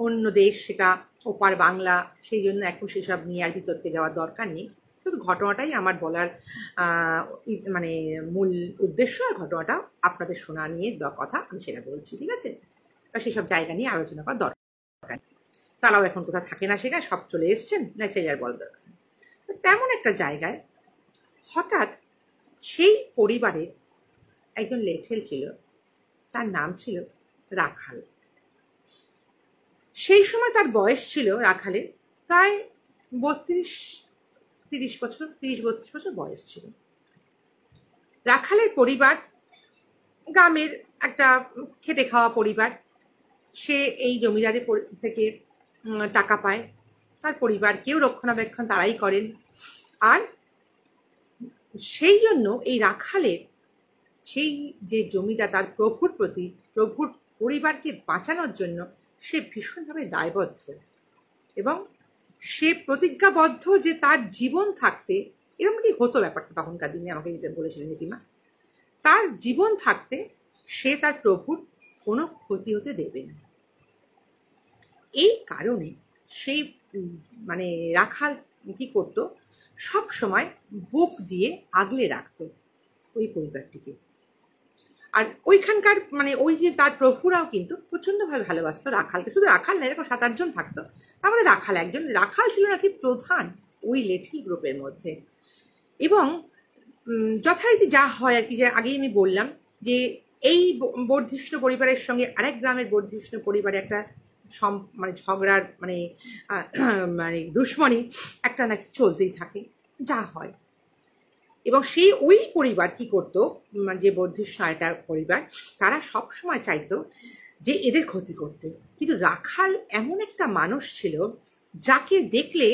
অন্য দেশ, সেটা ওপার বাংলা, সেই জন্য এখন সেসব নিয়ে আর বিতর্কে যাওয়ার দরকার নেই। শুধু ঘটনাটাই আমার বলার মানে মূল উদ্দেশ্য, আর ঘটনাটা আপনাদের শোনা নিয়ে কথা আমি সেটা বলছি, ঠিক আছে? তা সেসব জায়গা নিয়ে আলোচনা করার দরকার, তারাও এখন কোথাও থাকে না, সেটা সব চলে এসছেন, না আর বলার দরকার। তেমন একটা জায়গায় হঠাৎ সেই পরিবারের একজন লেঠেল ছিল, তার নাম ছিল রাখাল। সেই সময় তার বয়স ছিল রাখালের প্রায় 32 বছর বয়স ছিল। রাখালের পরিবার গ্রামের একটা খেটে খাওয়া পরিবার, সে এই জমিদারি থেকে টাকা পায়, তার পরিবারকেও রক্ষণাবেক্ষণ তারাই করেন। আর সেই জন্য এই রাখালের সেই যে জমিদার, তার প্রভুর প্রতি, প্রভুর পরিবারকে বাঁচানোর জন্য সে ভীষণভাবে দায়বদ্ধ, এবং সে প্রতিজ্ঞাবদ্ধ যে তার জীবন থাকতে, এরকম কি হতো ব্যাপারটা তখনকার দিনে, আমাকে যেটা বলেছিলেন জেঠিমা, তার জীবন থাকতে সে তার প্রভুর কোনো ক্ষতি হতে দেবে না। এই কারণে সেই মানে রাখাল কি করত, সব সময় বুক দিয়ে আগলে রাখত ওই পরিবারটিকে। আর ওইখানকার মানে ওই যে তার প্রভুরাও কিন্তু প্রচণ্ডভাবে ভালোবাসতো রাখালকে। শুধু রাখাল না, এরকম 7-8 জন থাকতো। আমাদের রাখাল একজন, রাখাল ছিল নাকি প্রধান ওই লেঠিল গ্রুপের মধ্যে। এবং যথারীতি যা হয় আর কি, যে আগেই আমি বললাম যে এই বর্ধিষ্ণু পরিবারের সঙ্গে আরেক গ্রামের বর্ধিষ্ণু পরিবারে একটা মানে ঝগড়ার মানে মানে দুশ্মনী একটা নাকি চলতেই থাকে, যা হয়। এবং সেই ওই পরিবার কি করতো, যে বর্ধিষ্ণু আরেকটা পরিবার, তারা সব সময় চাইতো যে এদের ক্ষতি করতে। কিন্তু রাখাল এমন একটা মানুষ ছিল যাকে দেখলে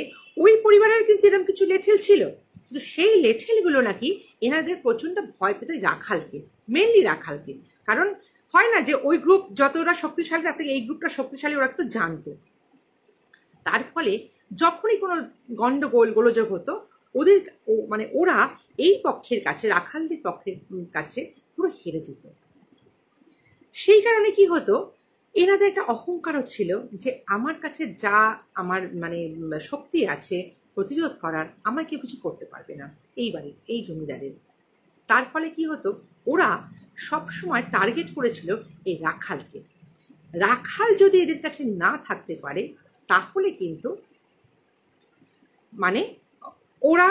ওই পরিবারের কিন্তু এরকম কিছু লেঠেল ছিল, কিন্তু সেই লেঠেলগুলো নাকি এনাদের প্রচণ্ড ভয় পেত রাখালকে, মেনলি রাখালকে। কারণ হয় না যে ওই গ্রুপ যতটা শক্তিশালী তার থেকে এই গ্রুপটা শক্তিশালী, ওরা কিন্তু জানতো। তার ফলে যখনই কোনো গন্ডগোল গোলযোগ হতো, ওদের মানে ওরা এই পক্ষের কাছে, রাখালদের পক্ষের কাছে পুরো হেরে যেত। সেই কারণে কি হতো, এনাদের একটা অহংকারও ছিল যে আমার কাছে যা আমার মানে শক্তি আছে প্রতিরোধ করার, আমায় কেউ কিছু করতে পারবে না এই বাড়ির, এই জমিদারের। তার ফলে কি হতো, ওরা সবসময় টার্গেট করেছিল এই রাখালকে। রাখাল যদি এদের কাছে না থাকতে পারে তাহলে কিন্তু মানে ওরা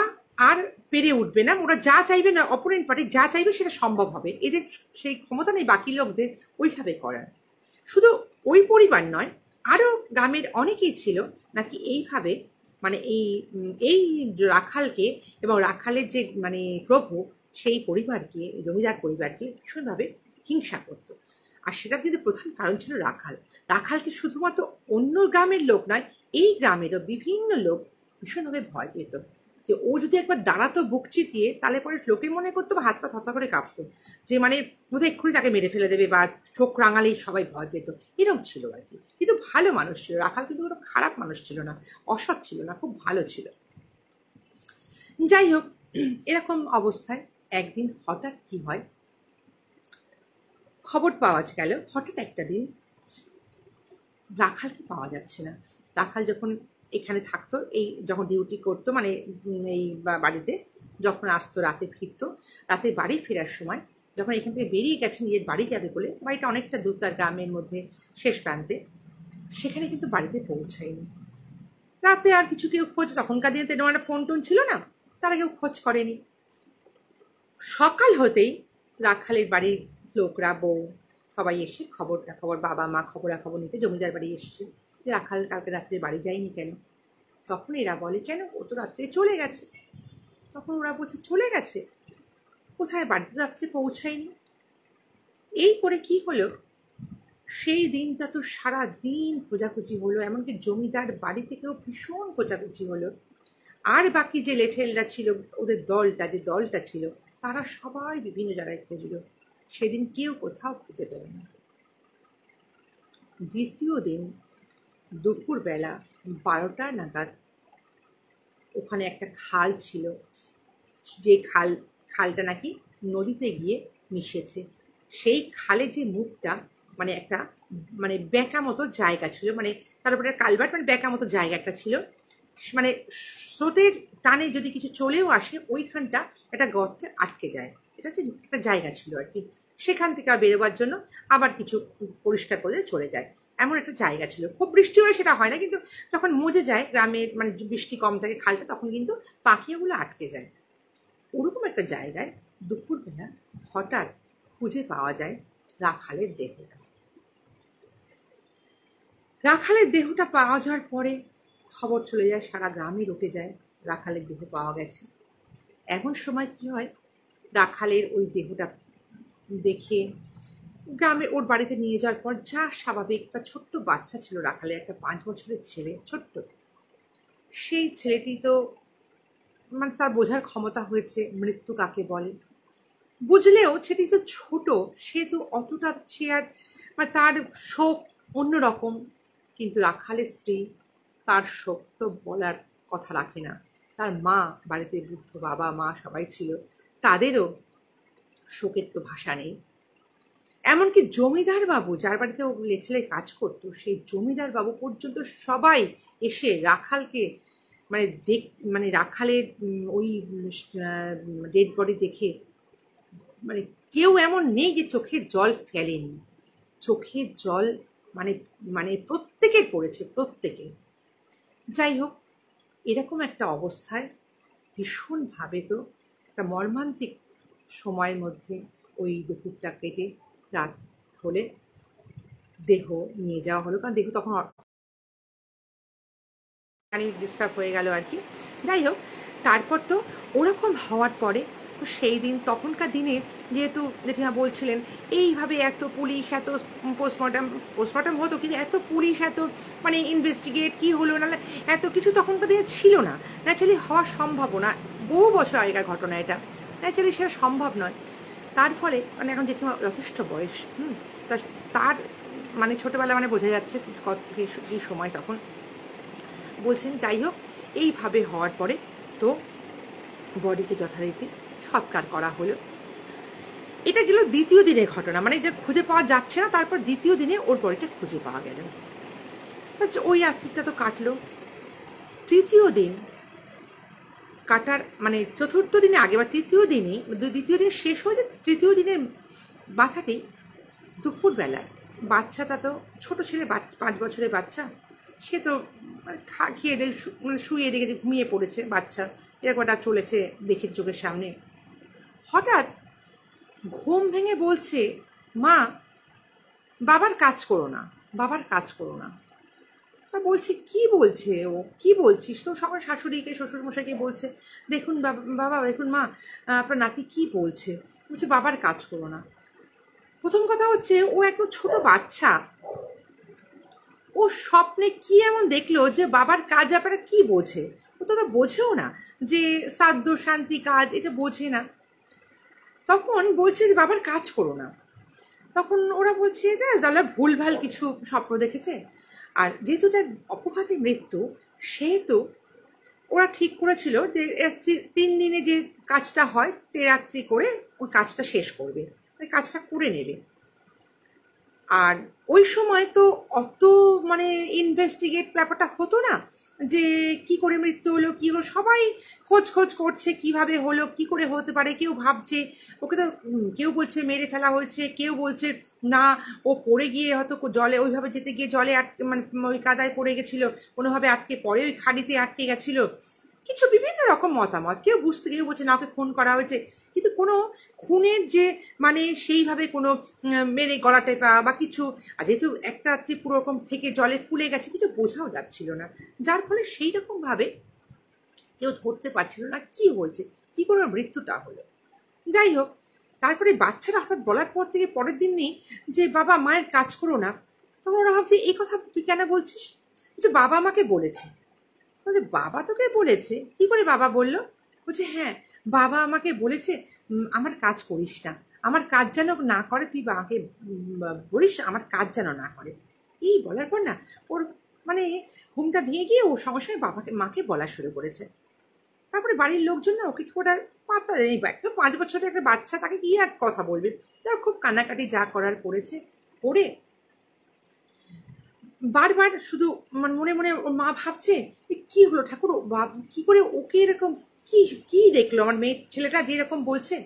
আর পেরে উঠবে না, ওরা যা চাইবে না, অপোনেন্ট পার্টি যা চাইবে সেটা সম্ভব হবে। এদের সেই ক্ষমতা নেই বাকি লোকদের ওইভাবে করার। শুধু ওই পরিবার নয়, আরও গ্রামের অনেকেই ছিল নাকি এইভাবে মানে এই রাখালকে এবং রাখালের যে মানে প্রভু, সেই পরিবারকে, জমিদার পরিবারকে ভীষণভাবে হিংসা করতো। আর সেটা কিন্তু প্রধান কারণ ছিল রাখাল। রাখালকে শুধুমাত্র অন্য গ্রামের লোক নয়, এই গ্রামেরও বিভিন্ন লোক ভীষণভাবে ভয় পেত যে ও যদি একবার দাঁড়াতো বুক চিতিয়ে, তাহলে পরে লোকে মনে করতো বা হাত পা থরথর করে কাঁপতো যে মানে বোধহয় এক্ষুনি তাকে মেরে ফেলে দেবে, বা চোখ রাঙালেই সবাই ভয় পেত, এরকম ছিল আর কি। কিন্তু ভালো মানুষ ছিল রাখাল, কিন্তু কোনো খারাপ মানুষ ছিল না, অসৎ ছিল না, খুব ভালো ছিল। যাই হোক, এরকম অবস্থায় একদিন হঠাৎ কি হয়, খবর পাওয়া গেল হঠাৎ একটা দিন রাখালকে পাওয়া যাচ্ছে না। রাখাল যখন এখানে থাকতো, এই যখন ডিউটি করতো মানে এই বাড়িতে যখন আসতো, রাতে ফিরতো, রাতে বাড়ি ফেরার সময় যখন এখান থেকে বেরিয়ে গেছে নিজের বাড়ি যাবে বলে, বাড়িটা অনেকটা দূর তার গ্রামের মধ্যে শেষ প্রান্তে, সেখানে কিন্তু বাড়িতে পৌঁছায়নি। রাতে আর কিছু কেউ খোঁজ, তখনকার দিনে তেমন একটা ফোন টোন ছিল না, তারা কেউ খোঁজ করেনি। সকাল হতেই রাখালের বাড়ির লোকরা, বউ সবাই এসে খবর বাবা মা খবরাখবর নিতে জমিদার বাড়ি এসছে যে রাখাল কালকে রাত্রে বাড়ি যায়নি কেন। তখন এরা বলে, কেন, ও তো রাত্রে চলে গেছে। তখন ওরা বলছে, চলে গেছে কোথায়, বাড়িতে রাত্রে পৌঁছায়নি। এই করে কি হলো, সেই দিনটা তো সারা দিন খোঁজাখুঁজি হলো, এমনকি জমিদার বাড়ি থেকেও ভীষণ খোঁজাখুঁজি হলো। আর বাকি যে লেঠেলরা ছিল, ওদের দলটা, যে দলটা ছিল, তারা সবাই বিভিন্ন জায়গায় খুঁজলো, সেদিন কেউ কোথাও খুঁজে পেল না। দ্বিতীয় দিন দুপুরবেলা 12টা নাগাদ ওখানে একটা খাল ছিল, যে খালটা নাকি নদীতে গিয়ে মিশেছে। সেই খালে যে মুখটা মানে একটা মানে বেঁকা মতো জায়গা ছিল, মানে তার উপরে কালভার্ট, মানে বেঁকা মতো জায়গা একটা ছিল, মানে স্রোতের টানে যদি কিছু চলেও আসে ওইখানটা একটা গর্তে আটকে যায়। এটা হচ্ছে একটা জায়গা ছিল আর কি, সেখান থেকে আর বেরোবার জন্য আবার কিছু পরিষ্কার করে চলে যায়, এমন একটা জায়গা ছিল। খুব বৃষ্টি হলে সেটা হয় না, কিন্তু যখন মজে যায় গ্রামের, মানে বৃষ্টি কম থাকে খালটা, তখন কিন্তু পাখিগুলো আটকে যায়। ওরকম একটা জায়গায় দুপুরবেলা হঠাৎ খুঁজে পাওয়া যায় রাখালের দেহটা। রাখালের দেহটা পাওয়া যাওয়ার পরে খবর চলে যায়, সারা গ্রামে রটে যায় রাখালের দেহ পাওয়া গেছে। এমন সময় কি হয়, রাখালের ওই দেহটা দেখে গ্রামে ওর বাড়িতে নিয়ে যাওয়ার পর যা স্বাভাবিক, একটা ছোট্ট বাচ্চা ছিল রাখালের, একটা 5 বছরের ছেলে, ছোট্ট। সেই ছেলেটি তো মানে তার বোঝার ক্ষমতা হয়েছে মৃত্যু কাকে বলে, বুঝলেও সেটি তো ছোট, সে তো অতটা, সে আর মানে তার শোক অন্যরকম। কিন্তু রাখালের স্ত্রী, তার শোক তো বলার কথা রাখে না। তার মা, বাড়িতে বৃদ্ধ বাবা মা সবাই ছিল, তাদেরও শোকের তো ভাষা নেই। এমনকি জমিদার বাবু, যার বাড়িতে ও লেঠেলে কাজ করতো, সেই জমিদার বাবু পর্যন্ত সবাই এসে রাখালকে মানে মানে রাখালের ওই ডেড বডি দেখে মানে কেউ এমন নেই যে চোখের জল ফেলেনি। চোখের জল মানে মানে প্রত্যেকের পড়েছে, প্রত্যেকের। যাই হোক, এরকম একটা অবস্থায় ভীষণভাবে তো একটা মর্মান্তিক সময়ের মধ্যে ওই দুপুরটা কেটে রাত হলে দেহ নিয়ে যাওয়া হলো, কারণ দেহ তখন ডিস্টার্ব হয়ে গেল আর কি। যাই হোক, তারপর তো ওরকম হওয়ার পরে তো সেই দিন, তখনকার দিনে যেহেতু জেঠিমা বলছিলেন এইভাবে এত পুলিশ, এত পোস্টমর্টম হতো, কিন্তু এত পুলিশ, এত মানে ইনভেস্টিগেট কী হলো না এত কিছু তখনকার দিনে ছিল না। ন্যাচারালি হওয়ার সম্ভাবনা, বহু বছর আগেকার ঘটনা এটা, ন্যাচারালি সেটা সম্ভব নয়। তার ফলে মানে এখন জেঠিমা যথেষ্ট বয়স, তার মানে ছোটোবেলা মানে বোঝা যাচ্ছে কত কী সময় তখন। বলছেন যাই হোক, এইভাবে হওয়ার পরে তো বডিকে যথারীতি সৎকার করা হলো। এটা গেল দ্বিতীয় দিনের ঘটনা, মানে যে খুঁজে পাওয়া যাচ্ছে না, তারপর দ্বিতীয় দিনে ওর বডিটা খুঁজে পাওয়া গেল। ওই রাত্রিটা তো কাটলো। তৃতীয় দিন কাটার মানে চতুর্থ দিনে আগে বা তৃতীয় দিনে, দ্বিতীয় দিন শেষ হয়ে যায়, তৃতীয় দিনের মাথাতেই দুপুরবেলা বাচ্চাটা তো ছোট ছেলে, 5 বছরের বাচ্চা, সে তো মানে খেয়ে দিয়ে মানে শুয়ে দেখে ঘুমিয়ে পড়েছে বাচ্চা, এরকম একটা চলেছে দেখেছে চোখের সামনে। হঠাৎ ঘুম ভেঙে বলছে, মা বাবার কাজ করো না, বাবার কাজ করো না। তা বলছি কি বলছে ও, কি বলছিস? তো সবার শাশুড়িকে, শ্বশুরমশাইকে বলছে, দেখুন বাবা দেখুন মা, আপনার নাতি কি বলছে, বলছে বাবার কাজ করো না। প্রথম কথা হচ্ছে, ও একটা ছোট বাচ্চা, ও স্বপ্নে কি এমন দেখলো যে বাবার কাজ ব্যাপারে কি বোঝে? ও তো বোঝেও না যে শ্রাদ্ধ শান্তি কাজ, এটা বোঝে না। তখন বলছে যে বাবার কাজ করো না। তখন ওরা বলছে দাদা ভুলভাল কিছু স্বপ্ন দেখেছে। আর যেহেতু তার অপঘাতে মৃত্যু, সেহেতু ওরা ঠিক করেছিল যে 3 দিনে যে কাজটা হয়, তেরাত্রি করে ওই কাজটা শেষ করবে, ওই কাজটা করে নেবে। আর ওই সময় তো অত মানে ইনভেস্টিগেট ব্যাপারটা হতো না, যে কি করে মৃত্যু হলো, কি হলো, সবাই খোঁজ করছে কিভাবে হলো, কি করে হতে পারে। কেউ ভাবছে ওকে তো, কেউ বলছে মেরে ফেলা হয়েছে, কেউ বলছে না ও পড়ে গিয়ে হয়তো জলে, ওইভাবে যেতে গিয়ে জলে আটকে মানে ওই কাদায় পড়ে গেছিল, কোনোভাবে আটকে পড়ে ওই খাড়িতে আটকে গেছিল। কিছু বিভিন্ন রকম মতামত, কেউ বলছে না ওকে খুন করা হয়েছে, কিন্তু কোনো খুনের যে মানে সেইভাবে কোনো মেরে গলা টেপা বা কিছু, আর যেহেতু একটা রাত্রি পুরো রকম থেকে জলে ফুলে গেছে, কিছু বোঝাও যাচ্ছিল না, যার ফলে সেই রকমভাবে কেউ ধরতে পারছিল না কি হয়েছে, কি করে মৃত্যুটা হলো। যাই হোক, তারপরে বাচ্চারা হঠাৎ বলার পর থেকে পরের দিন নেই যে বাবা মায়ের কাজ করো না, তখন ওরা ভাবছে এই কথা তুই কেন বলছিস? যে বাবা আমাকে বলেছে। বলে বাবা তোকে বলেছে? কি করে বাবা বললো? বলছে হ্যাঁ, বাবা আমাকে বলেছে আমার কাজ করিস না, আমার কাজ যেন না করে, তুই বাবাকে বলিস আমার কাজ যেন না করে। এই বলার পর না ওর মানে ঘুমটা ভেঙে গিয়ে ও সঙ্গে সঙ্গে মাকে বলা শুরু করেছে। তারপরে বাড়ির লোকজন না ওকে ওরা পাত্তা দেয়নি, একদম 5 বছরের একটা বাচ্চা, তাকে কি আর কথা বলবে। তারা খুব কান্নাকাটি যা করার করেছে, করে বারবার শুধু মনে মনে ওর মা ভাবছে কি হলো ঠাকুর, কি করে ওকে এরকম কি কি দেখলো আমার মেয়ে ছেলেটা যেরকম বলছে।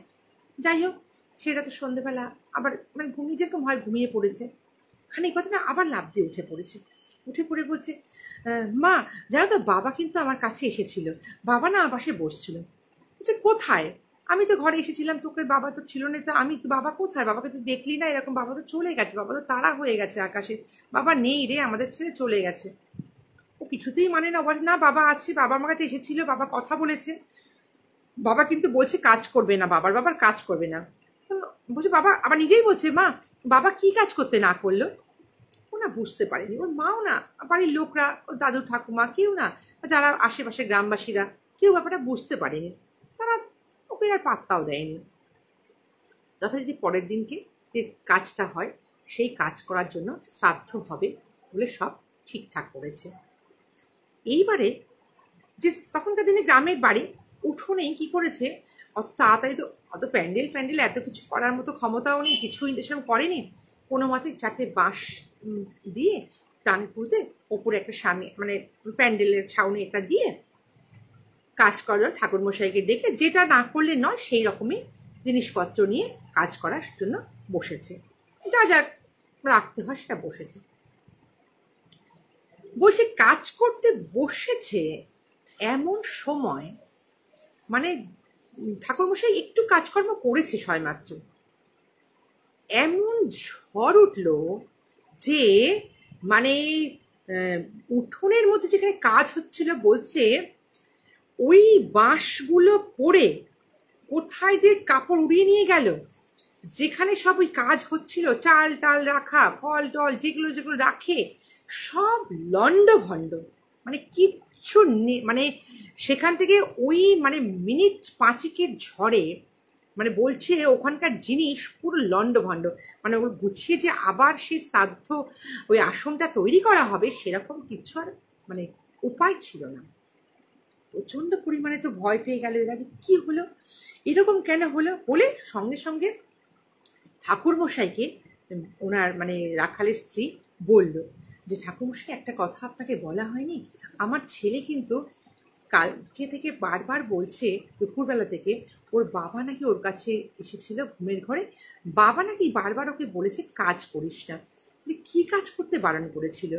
যাই হোক, ছেলেটা তো সন্ধেবেলা আবার মানে ঘুমিয়ে যেরকম হয় ঘুমিয়ে পড়েছে, খানিক কথা না আবার লাফ দিয়ে উঠে পড়েছে। উঠে পড়ে বলছে, মা জানো তো বাবা কিন্তু আমার কাছে এসেছিল, বাবা না আমার পাশে বসছিল। বলছে কোথায়? আমি তো ঘরে এসেছিলাম, তোকে বাবা তো ছিল না, তো আমি তো বাবা কোথায়, বাবাকে তো দেখলি না, এরকম বাবা তো চলে গেছে, বাবা তো তারা হয়ে গেছে আকাশে, বাবা নেই রে, আমাদের ছেড়ে চলে গেছে। ও কিছুতেই মানে না, বলে না বাবা আছে, বাবা আমার কাছে এসেছিল, বাবা কথা বলেছে, বাবা কিন্তু বলছে কাজ করবে না, বাবার কাজ করবে না। বলছে বাবা আবার নিজেই বলছে, মা বাবা কি কাজ করতে না করলো? ও না বুঝতে পারেনি, ওর মাও না, বাড়ির লোকরা, ওর দাদু ঠাকুমা কেউ না, যারা আশেপাশে গ্রামবাসীরা কেউ ব্যাপারটা বুঝতে পারেনি, তারা ওকে আর পাত্তাও দেয়নি। যথারীতি পরের দিনকে যে কাজটা হয়, সেই কাজ করার জন্য শ্রাদ্ধ হবে বলে সব ঠিকঠাক করেছে। এইবারে যে তখনকার দিনে গ্রামের বাড়ি, উঠোনেই কি করেছে, অত তাড়াতাড়ি তো অত প্যান্ডেল এত কিছু করার মতো ক্ষমতাও নেই, কিছুই সেরকম করেনি। কোনো মতে 4টে বাঁশ দিয়ে টান পুঁতে ওপরে একটা সামনে মানে প্যান্ডেলের ছাউনি একটা দিয়ে কাজ করার ঠাকুরমশাইকে ডেকে, যেটা না করলে নয় সেই রকমই জিনিসপত্র নিয়ে কাজ করার জন্য বসেছে, যা যা রাখতে হয় সেটা বসেছে। বলছে কাজ করতে বসেছে এমন সময়, মানে ঠাকুরমশাই একটু কাজকর্ম করেছে সবেমাত্র, এমন ঝড় উঠলো যে মানে উঠোনের মধ্যে যেখানে কাজ হচ্ছিল, বলছে ওই বাঁশগুলো পড়ে কোথায় যে কাপড় উড়িয়ে নিয়ে গেল, যেখানে সব ওই কাজ হচ্ছিল, চাল টাল রাখা, ফল টল যেগুলো যেগুলো রাখে সব লন্ড ভন্ড, মানে কিচ্ছু মানে সেখান থেকে ওই মানে মিনিট পাঁচিকের ঝড়ে মানে বলছে ওখানকার জিনিস পুরো লন্ড ভন্ড, মানে ওগুলো গুছিয়ে যে আবার সেই শ্রাদ্ধ ওই আসনটা তৈরি করা হবে সেরকম কিছু আর মানে উপায় ছিল না। প্রচন্ড পরিমাণে তো ভয় পেয়ে গেল, এর আগে কি হলো, এরকম কেন হলো বলে সঙ্গে সঙ্গে ঠাকুরমশাইকে ওনার মানে রাখালের স্ত্রী বলল যে ঠাকুরমশাই একটা কথা আপনাকে বলা হয়নি, আমার ছেলে কিন্তু কালকে থেকে বারবার বলছে, দুপুরবেলা থেকে ওর বাবা নাকি ওর কাছে এসেছিল ঘুমের ঘরে, বাবা নাকি বারবার ওকে বলেছে কাজ করিস না। কি কাজ করতে বারণ করেছিল,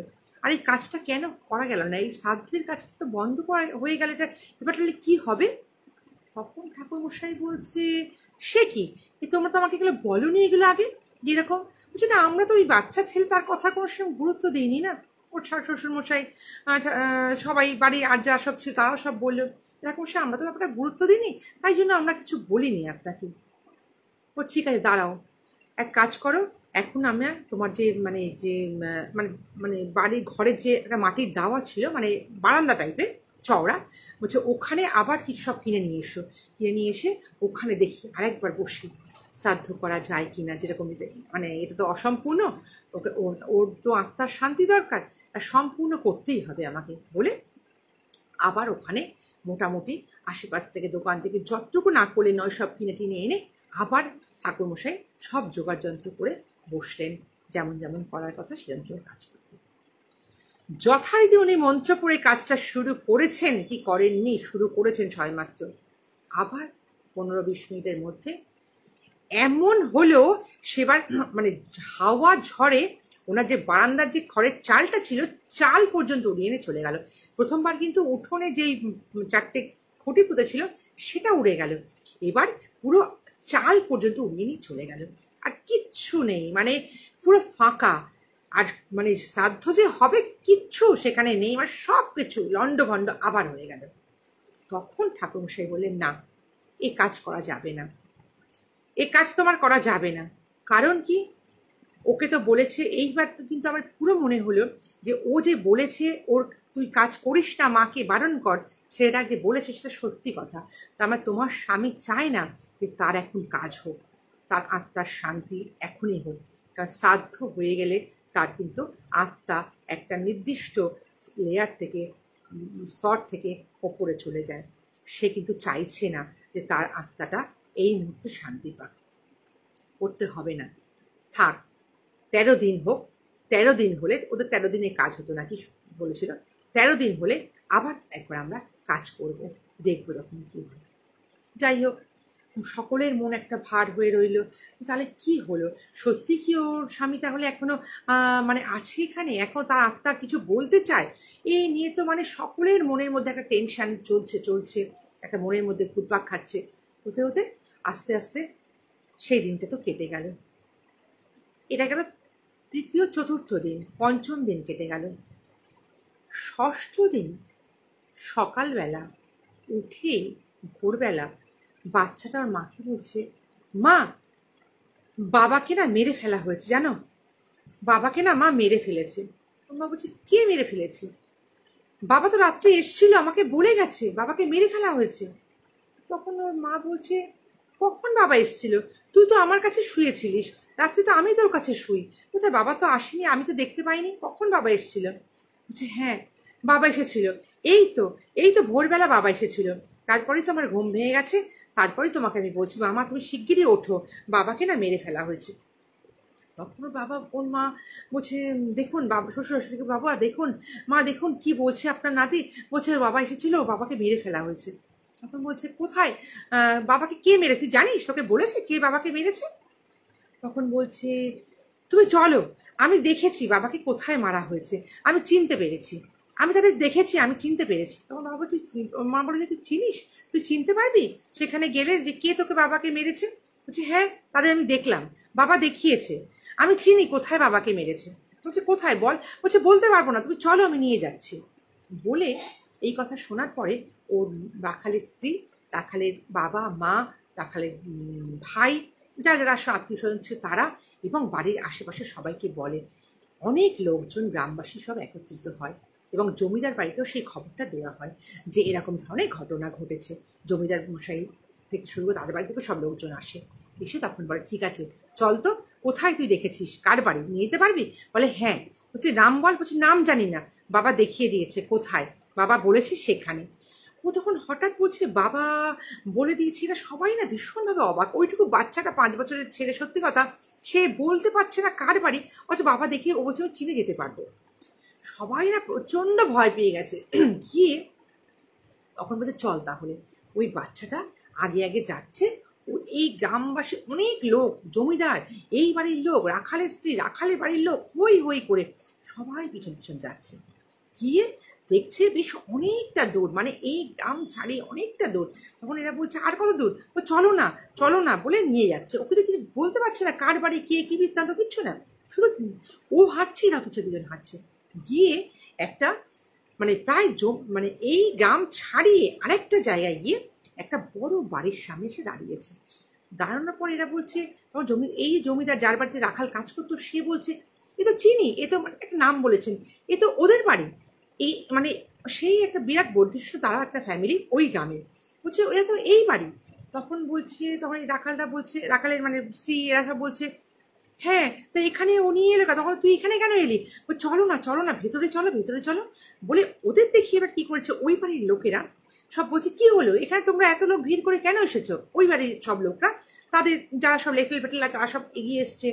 আর এই কাজটা কেন করা গেল না, এই শ্রাদ্ধের কাজটা তো বন্ধ করা হয়ে গেল, এটা এবার তাহলে কী হবে? তখন ঠাকুরমশাই বলছে সে কি, তোমরা তো আমাকে এগুলো বলোনি এগুলো আগে, যেরকম বলছে না আমরা তো ওই বাচ্চা ছেলে তার কথা কোনো সময় গুরুত্ব দিইনি না, ওর শ্বশুরমশাই সবাই বাড়ি আর যা সব ছিল তারাও সব বললো, এরকম সে আমরা তো ব্যাপারটা গুরুত্ব দিইনি, তাই জন্য আমরা কিছু বলিনি আপনাকে। ও ঠিক আছে দাঁড়াও, এক কাজ করো, এখন আমরা তোমার যে মানে মানে মানে বাড়ির ঘরের যে একটা মাটির দাওয়া ছিল, মানে বারান্দা টাইপের চওড়া, বলছে ওখানে আবার কিছু সব কিনে নিয়ে এসো, কিনে নিয়ে এসে ওখানে দেখি আরেকবার বসি শ্রাদ্ধ করা যায় কিনা, যেরকম মানে এটা তো অসম্পূর্ণ, ওকে ওর তো আত্মার শান্তি দরকার, আর সম্পূর্ণ করতেই হবে আমাকে বলে আবার ওখানে মোটামুটি আশেপাশ থেকে দোকান থেকে যতটুকু না করলে নয় সব কিনে টিনে এনে আবার ঠাকুরমশাই সব জোগাড় যন্ত্র করে বসলেন, যেমন যেমন করার কথা সেরকম করে কাজ করতেন। যথারীতি উনি মঞ্চ পড়ে কাজটা শুরু করেছেন কি করেননি, শুরু করেছেন সবেমাত্র, আবার 15-20 মিনিটের মধ্যে এমন হলো সেবার মানে হাওয়া ঝড়ে ওনার যে বারান্দার যে খড়ের চালটা ছিল চাল পর্যন্ত উড়িয়ে এনে চলে গেল। প্রথমবার কিন্তু উঠোনে যেই 4টে খুঁটি পুঁতে ছিল সেটা উড়ে গেল, এবার পুরো চাল পর্যন্ত উড়িয়ে নিয়ে চলে গেল, আর কিচ্ছু নেই, মানে পুরো ফাঁকা, আর মানে শ্রাদ্ধ যে হবে কিচ্ছু সেখানে নেই, মানে সব কিছু লন্ডভন্ড আবার হয়ে গেল। তখন ঠাকুরমশাই বললেন না, এ কাজ করা যাবে না, এ কাজ তোমার করা যাবে না, কারণ কি ওকে তো বলেছে, এইবার তো কিন্তু আমার পুরো মনে হলো যে ও যে বলেছে ওর তুই কাজ করিস না, মাকে বারণ কর, ছেলেটা যে বলেছে সেটা সত্যি কথা, তার মানে তোমার স্বামী চায় না যে তার এখন কাজ হোক, তার আত্মার শান্তি এখনই হোক, কারণ শ্রাদ্ধ হয়ে গেলে তার কিন্তু আত্মা একটা নির্দিষ্ট লেয়ার থেকে স্তর থেকে ওপরে চলে যায়, সে কিন্তু চাইছে না যে তার আত্মাটা এই মুহূর্তে শান্তি পাক, করতে হবে না, থাক 13 দিন হোক, 13 দিন হলে ওদের 13 দিনে কাজ হতো নাকি বলেছিল, 13 দিন হলে আবার একবার আমরা কাজ করব, দেখবো তখন কি হয়। যাই হোক, সকলের মন একটা ভার হয়ে রইল, তাহলে কি হলো, সত্যি কি ওর স্বামী তাহলে এখনো মানে আছে এখানে, এখন তার আত্মা কিছু বলতে চায়, এই নিয়ে তো মানে সকলের মনের মধ্যে একটা টেনশন চলছে, একটা মনের মধ্যে ঘুরপাক খাচ্ছে, হতে হতে আস্তে আস্তে সেই দিনটা তো কেটে গেল, এটা গেল তৃতীয় চতুর্থ দিন, পঞ্চম দিন কেটে গেল। ষষ্ঠ দিন সকালবেলা উঠে ভোরবেলা বাচ্চাটা ওর মাকে বলছে, মা বাবাকে না মেরে ফেলা হয়েছে জানো, বাবাকে না মা মেরে ফেলেছে। মা বলছে কে মেরে ফেলেছে? বাবা তো রাত্রে এসেছিল, আমাকে বলে গেছে বাবাকে মেরে ফেলা হয়েছে। তখন ওর মা বলছে কখন বাবা এসেছিল, তুই তো আমার কাছে শুয়েছিলিস, রাত্রে তো আমি তোর কাছে শুই, কোথায় বাবা তো আসেনি, আমি তো দেখতে পাইনি, কখন বাবা এসেছিল? বলছে হ্যাঁ বাবা এসেছিল, এই তো ভোরবেলা বাবা এসেছিল, তারপরেই তো আমার ঘুম ভেঙে গেছে, তারপরেই তোমাকে আমি বলছি মামা তুমি শিগগিরই ওঠো, বাবাকে না মেরে ফেলা হয়েছে। তখন বাবা ওর মা বলছে দেখুন, বাবা শ্বশুর শাশুড়িকে, বাবা দেখুন, মা দেখুন কি বলছে আপনার নাতি, বলছে বাবা এসেছিল, বাবাকে মেরে ফেলা হয়েছে। তখন বলছে কোথায়, বাবাকে কে মেরেছে তুই জানিস, তোকে বলেছে কে বাবাকে মেরেছে? তখন বলছে তুমি চলো, আমি দেখেছি বাবাকে কোথায় মারা হয়েছে, আমি চিনতে পেরেছি, আমি তাদের দেখেছি, আমি চিনতে পেরেছি। তখন বাবা তুই, মা বলে যে তুই চিনিস, তুই চিনতে পারবি সেখানে গেলে যে কে তোকে বাবাকে মেরেছে? বলছে হ্যাঁ, তাদের আমি দেখলাম, বাবা দেখিয়েছে, আমি চিনি কোথায় বাবাকে মেরেছে। বলছে কোথায় বল? বলছে বলতে পারবো না, তুমি চলো আমি নিয়ে যাচ্ছি। বলে এই কথা শোনার পরে ওর রাখালের স্ত্রী, রাখালের বাবা মা, রাখালের ভাই, যারা যারা আত্মীয় স্বজন ছিল তারা, এবং বাড়ির আশেপাশে সবাইকে বলে। অনেক লোকজন, গ্রামবাসী সব একত্রিত হয় এবং জমিদার বাড়িতেও সেই খবরটা দেওয়া হয় যে এরকম ধরনের ঘটনা ঘটেছে। জমিদার মশাই থেকে শুরু করে তাদের বাড়ি থেকে সব লোকজন আসে, এসে তখন বলে ঠিক আছে চল তো, কোথায় তুই দেখেছিস, কার বাড়ি, নিয়ে যেতে পারবি? বলে হ্যাঁ। বলছে নাম বল? বলছে নাম জানি না, বাবা দেখিয়ে দিয়েছে, কোথায় বাবা বলেছে সেখানে। ও তখন হঠাৎ বলছে বাবা বলে দিয়েছে, এরা সবাই না ভীষণভাবে অবাক। ওইটুকু বাচ্চাটা, 5 বছরের ছেলে, সত্যি কথা সে বলতে পারছে না কার বাড়ি, অথচ বাবা দেখিয়ে ও বলছে আমি চিনে যেতে পারবো। সবাই না প্রচন্ড ভয় পেয়ে গেছে। গিয়ে তখন বলছে চল তাহলে। ওই বাচ্চাটা আগে আগে যাচ্ছে, ও এই গ্রামবাসী অনেক লোক, জমিদার, এই বাড়ির লোক, রাখালের স্ত্রী, রাখালের বাড়ির লোক, হই হই করে সবাই পিছন পিছন যাচ্ছে। গিয়ে দেখছে বেশ অনেকটা দূর, মানে এই গ্রাম ছাড়িয়ে অনেকটা দূর। তখন এরা বলছে আর কত দূর? ও চলো না চলো না বলে নিয়ে যাচ্ছে। ওকে তো কিছু বলতে পারছে না কার বাড়ি, কে কি বৃত্তান্ত, কিচ্ছু না, শুধু ও হাঁটছে, এরা পিছনে দুজন হাঁটছে। গিয়ে একটা মানে প্রায় মানে এই গ্রাম ছাড়িয়ে আরেকটা জায়গায় গিয়ে একটা বড় বাড়ির সামনে এসে দাঁড়িয়েছে। দাঁড়ানোর পর এরা বলছে, তখন এই জমিদার যার বাড়িতে রাখাল কাজ করতো সে বলছে এ তো চিনি, এ তো মানে একটা নাম বলেছেন, এ তো ওদের বাড়ি, এই মানে সেই একটা বিরাট বর্ধিষ্ঠ তারা একটা ফ্যামিলি ওই গ্রামের। বলছে ওরা তো এই বাড়ি। তখন বলছে, তখন এই রাখালরা বলছে, রাখালের মানে স্ত্রী এরা সব বলছে হ্যাঁ, তা এখানে উনি এলো, তখন তুই এখানে কেন এলি? চলো না চলো না, ভেতরে চলো ভেতরে চলো। বলে ওদের দেখি এবার কি করেছে, ওই বাড়ির লোকেরা সব বলছে কি হলো এখানে তোমরা এত লোক ভিড় করে কেন এসেছো? ওই বাড়ির সব লোকরা তাদের যারা সব লেটেল পেটেল তারা সব এগিয়ে এসছে,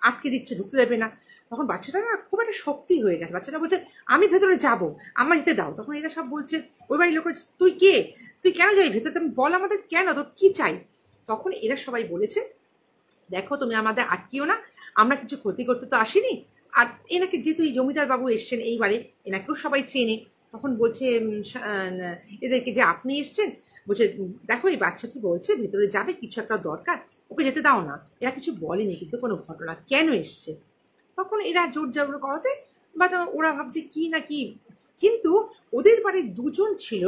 আটকে দিচ্ছে, ঢুকতে দেবে না। তখন বাচ্চাটা না খুব একটা শক্তি হয়ে গেছে, বাচ্চাটা বলছে আমি ভেতরে যাব, আমার যেতে দাও। তখন এরা সব বলছে, ওই বাড়ির লোকেরা তুই কে, তুই কেন যাবি ভেতরে, তুমি বল আমাদের কেন, তোর কি চাই? তখন এরা সবাই বলেছে দেখো তুমি আমাদের আটকিও না, আমরা কিছু ক্ষতি করতে তো আসিনি। আর এনাকে যেহেতু এই জমিদার বাবু এসছেন এইবারে, এনাকেও সবাই চেনে। তখন বলছে এদেরকে যে আপনি এসছেন, বলছে দেখো এই বাচ্চাটি বলছে ভেতরে যাবে, কিছু একটা দরকার, ওকে যেতে দাও না। এরা কিছু বলেনি কিন্তু কোনো ঘটনা, কেন এসছে। তখন এরা জোর জবর করাতে বা ওরা ভাবছে কি না কি, কিন্তু ওদের বাড়ির দুজন ছিল,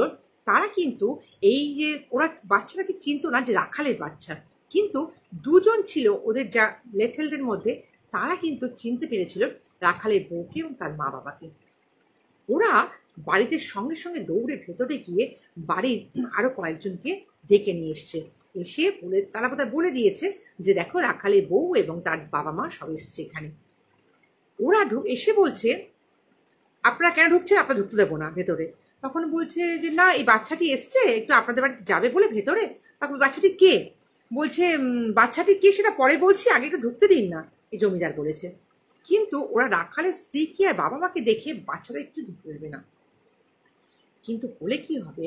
তারা কিন্তু এই যে ওরা বাচ্চাটাকে চিনতো না যে রাখালের বাচ্চা, কিন্তু দুজন ছিল ওদের যা লেটেলদের মধ্যে, তারা কিন্তু চিনতে পেরেছিল রাখালের বউকে এবং তার মা বাবাকে। ওরা বাড়িতে সঙ্গে সঙ্গে দৌড়ে ভেতরে গিয়ে বাড়ির আরো কয়েকজনকে ডেকে নিয়ে এসছে। এসে বলে তারা বোধহয় বলে দিয়েছে যে দেখো রাখালের বউ এবং তার বাবা মা সব এসছে এখানে। ওরা এসে বলছে আপনারা কেন ঢুকছেন, আপনারা ঢুকতে দেবো না ভেতরে। তখন বলছে যে না এই বাচ্চাটি এসছে একটু আপনাদের বাড়িতে যাবে বলে ভেতরে। তখন বাচ্চাটি কে? বলছে বাচ্চাটি কে সেটা পরে বলছি, আগে একটু ঢুকতে দিন না, এই জমিদার বলেছে। কিন্তু ওরা রাখালের স্ত্রী কি আর বাবা মাকে দেখে বাচ্চাটা একটু ঢুকতে দেবে না। কিন্তু বলে কি হবে,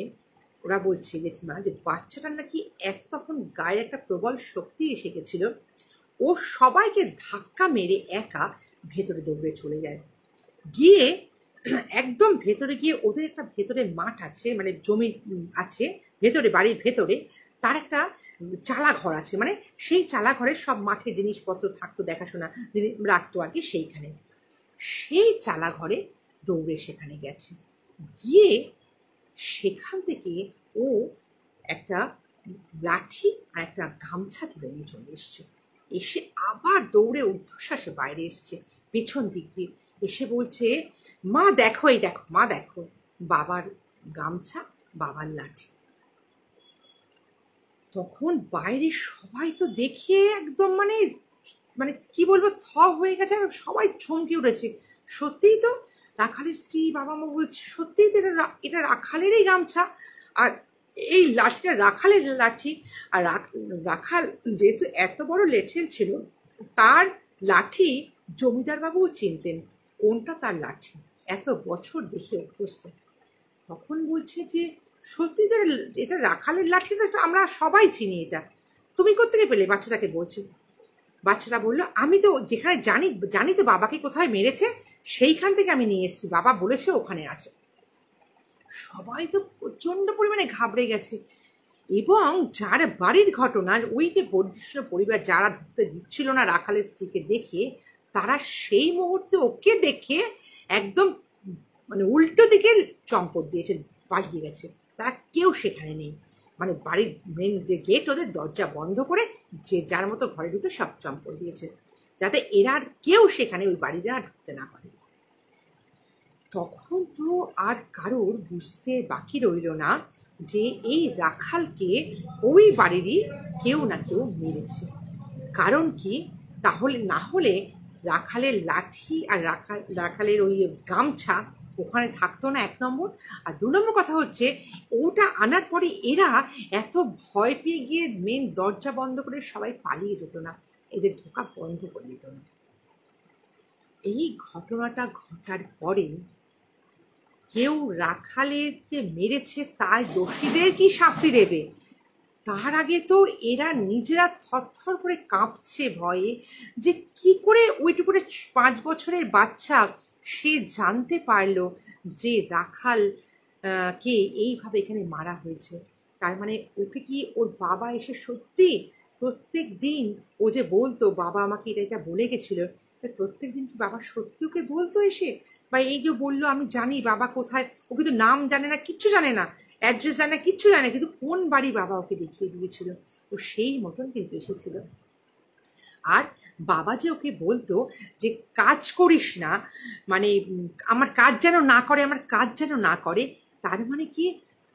ওরা বলছে জেঠিমা যে বাচ্চাটার নাকি এত তখন গায়ের একটা প্রবল শক্তি এসে গেছিল, ও সবাইকে ধাক্কা মেরে একা ভেতরে দৌড়ে চলে যায়। গিয়ে একদম ভেতরে গিয়ে ওদের একটা ভেতরে মাঠ আছে, মানে জমি আছে ভেতরে, বাড়ির ভেতরে তার একটা চালা ঘর আছে, মানে সেই চালা ঘরে সব মাঠে জিনিসপত্র থাকতো, দেখাশোনা রাখতো আর কি, সেইখানে সেই চালা ঘরে দৌড়ে সেখানে গেছে। গিয়ে সেখান থেকে ও একটা লাঠি আর একটা গামছা তুলে নিয়ে চলে এসছে। এসে আবার দৌড়ে ঊর্ধ্বশ্বাসে বাইরে এসছে পেছন দিক দিয়ে, এসে বলছে মা দেখো, এই দেখো মা দেখো, বাবার গামছা, বাবার লাঠি। তখন বাইরে সবাই তো দেখে একদম মানে মানে কি বলবো থ হয়ে গেছে, সবাই চমকে উঠেছে। সত্যিই তো রাখালের স্ত্রী, বাবা মা বলছে সত্যিই তো এটা রাখালেরই গামছা, আর এই লাঠিটা রাখালের লাঠি। আর রাখাল যেহেতু এত বড় লেঠেল ছিল, তার লাঠি জমিদার বাবুও চিনতেন কোনটা তার লাঠি, এত বছর দেখে অভ্যস্ত। তখন বলছে যে সত্যি এটা রাখালের লাঠিটা তো আমরা সবাই চিনি, এটা তুমি কোত্থেকে পেলে? বাচ্চাটাকে বলছে। বাচ্চাটা বললো, আমি তো যেখানে জানি জানি তো বাবাকে কোথায় মেরেছে, সেইখান থেকে আমি নিয়ে এসেছি, বাবা বলেছে ওখানে আছে। সবাই তো প্রচন্ড পরিমাণে ঘাবড়ে গেছে, এবং যার বাড়ির ঘটনা, ওই যে বর্ধিষ্ণু পরিবার যারা ঢুকতে দিচ্ছিল না রাখালের স্ত্রীকে দেখে, তারা সেই মুহূর্তে ওকে দেখে একদম মানে উল্টো দিকে চম্পট দিয়েছে, পালিয়ে গেছে। তারা কেউ সেখানে নেই, মানে বাড়ির মেন যে গেট, ওদের দরজা বন্ধ করে যে যার মতো ঘরে ঢুকে সব চম্পট দিয়েছে, যাতে এরা আর কেউ সেখানে ওই বাড়িতে আর ঢুকতে না পারে। তখন তো আর কারোর বুঝতে বাকি রইল না যে এই রাখালকে ওই বাড়িরই কেউ না কেউ মেরেছে। কারণ কি, তাহলে না হলে রাখালের লাঠি আর রাখালের ওই গামছা ওখানে থাকতো না, এক নম্বর। আর দু নম্বর কথা হচ্ছে, ওটা আনার পরে এরা এত ভয় পেয়ে গিয়ে মেন দরজা বন্ধ করে সবাই পালিয়ে যেত না, এদের ঢোকা বন্ধ করে দিত না। এই ঘটনাটা ঘটার পরে কেউ রাখালেরকে মেরেছে তাই দোষীদের কি শাস্তি দেবে, তার আগে তো এরা নিজেরা থরথর করে কাঁপছে ভয়ে, যে কি করে ওইটুকু 5 বছরের বাচ্চা সে জানতে পারলো যে রাখাল কে এইভাবে এখানে মারা হয়েছে। তার মানে ওকে কি ওর বাবা এসে সত্যি প্রত্যেক দিন, ও যে বলতো বাবা আমাকে এটা এটা বলে গেছিল, প্রত্যেক দিন কি বাবা সত্যি ওকে বলতো এসে? বা এই যে বললো আমি জানি বাবা কোথায়, ও কিন্তু নাম জানে না, কিচ্ছু জানে না, অ্যাড্রেস জানে না, কিচ্ছু জানে না, কিন্তু কোন বাড়ি বাবা ওকে দেখিয়ে দিয়েছিল, ও সেই মতন কিন্তু এসেছিল। আর বাবা যে ওকে বলতো যে কাজ করিস না, মানে আমার কাজ যেন না করে, আমার কাজ যেন না করে, তার মানে কি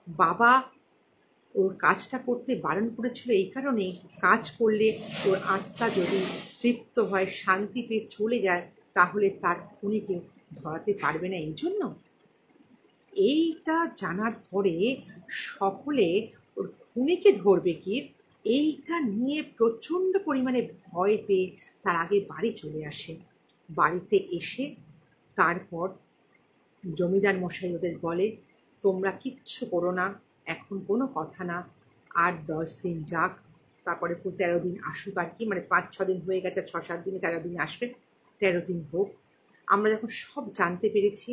বাবা ওর কাজটা করতে বারণ করেছিল এই কারণে, কাজ করলে ওর আত্মা যদি তৃপ্ত হয়, শান্তি পেয়ে চলে যায়, তাহলে তার খুনিকে ধরাতে পারবে না, এই জন্য। এইটা জানার পরে সকলে ওর খুনিকে ধরবে কি, এইটা নিয়ে প্রচণ্ড পরিমাণে ভয় পেয়ে তার আগে বাড়ি চলে আসে। বাড়িতে এসে তারপর জমিদার মশাই ওদের বলে, তোমরা কিচ্ছু করো না, এখন কোনো কথা না, আর 10 দিন যাক, তারপরে 13 দিন আসুক আর কি, মানে 5-6 দিন হয়ে গেছে, 6-7 দিনে 13 দিন আসবে, 13 দিন হোক। আমরা যখন সব জানতে পেরেছি,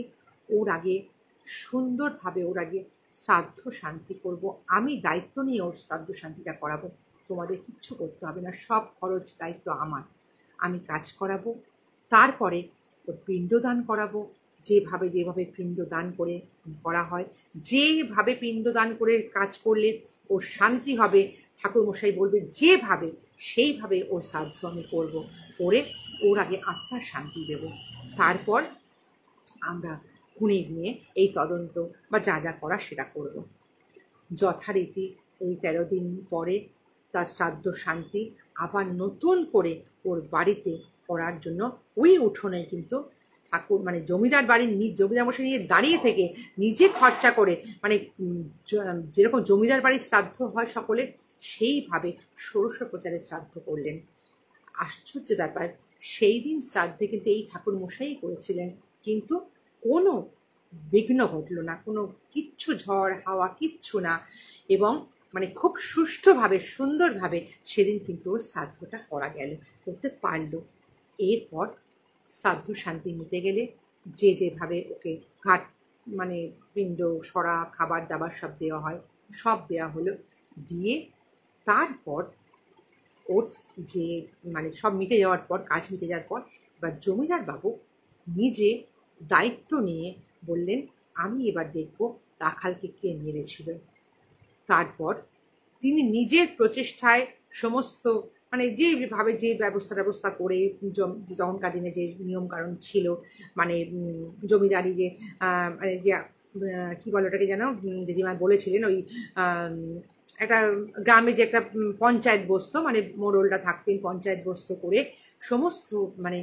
ওর আগে সুন্দরভাবে ওর আগে শ্রাদ্ধ শান্তি করব, আমি দায়িত্ব নিয়ে ওর শ্রাদ্ধ শান্তিটা করাবো, তোমাদের কিচ্ছু করতে হবে না, সব খরচ দায়িত্ব আমার, আমি কাজ করাবো। তারপরে ওর পিণ্ডদান করাবো, যেভাবে যেভাবে পিণ্ডদান করে করা হয়, যেভাবে পিণ্ডদান করে কাজ করলে ওর শান্তি হবে, ঠাকুরমশাই বলবে যেভাবে, সেইভাবে ওর শ্রাদ্ধ আমি করব, করে ওর আগে আত্মার শান্তি দেব। তারপর আমরা খুনির নিয়ে এই তদন্ত বা যা যা করা সেটা করব। যথারীতি ওই 13 দিন পরে তার শ্রাদ্ধ শান্তি আবার নতুন করে ওর বাড়িতে করার জন্য ওই উঠোনে কিন্তু ঠাকুর, মানে জমিদার বাড়ির জমিদার মশাই নিয়ে দাঁড়িয়ে থেকে নিজে খরচা করে, মানে যেরকম জমিদার বাড়ির শ্রাদ্ধ হয় সকলের, সেইভাবে ষোড়শ প্রচারের শ্রাদ্ধ করলেন। আশ্চর্য ব্যাপার, সেই দিন শ্রাদ্ধে কিন্তু এই ঠাকুর মশাই করেছিলেন, কিন্তু কোনো বিঘ্ন ঘটল না, কোনো কিচ্ছু ঝড় হাওয়া কিচ্ছু না, এবং মানে খুব সুষ্ঠুভাবে সুন্দরভাবে সেদিন কিন্তু ওর শ্রাদ্ধটা করা গেল, করতে পারল। এরপর শ্রাদ্ধ শান্তি মিটে গেলে যে যেভাবে ওকে ঘাট, মানে পিণ্ড সরা খাবার দাবার সব দেওয়া হয়, সব দেওয়া হলো, দিয়ে তারপর ওর যে মানে সব মিটে যাওয়ার পর, কাজ মিটে যাওয়ার পর, এবার জমিদার বাবু নিজে দায়িত্ব নিয়ে বললেন, আমি এবার দেখব রাখালকে কে মেরেছিল। তারপর তিনি নিজের প্রচেষ্টায় সমস্ত, মানে যেভাবে যে ব্যবস্থা করে, তখনকার দিনে যে নিয়মকানুন ছিল, মানে জমিদারি যে মানে যে কী বলে ওটাকে যেন, জেঠিমা বলেছিলেন, ওই একটা গ্রামে যে একটা পঞ্চায়েত বসতো, মানে মোড়লটা থাকতেন, পঞ্চায়েত বসত করে সমস্ত, মানে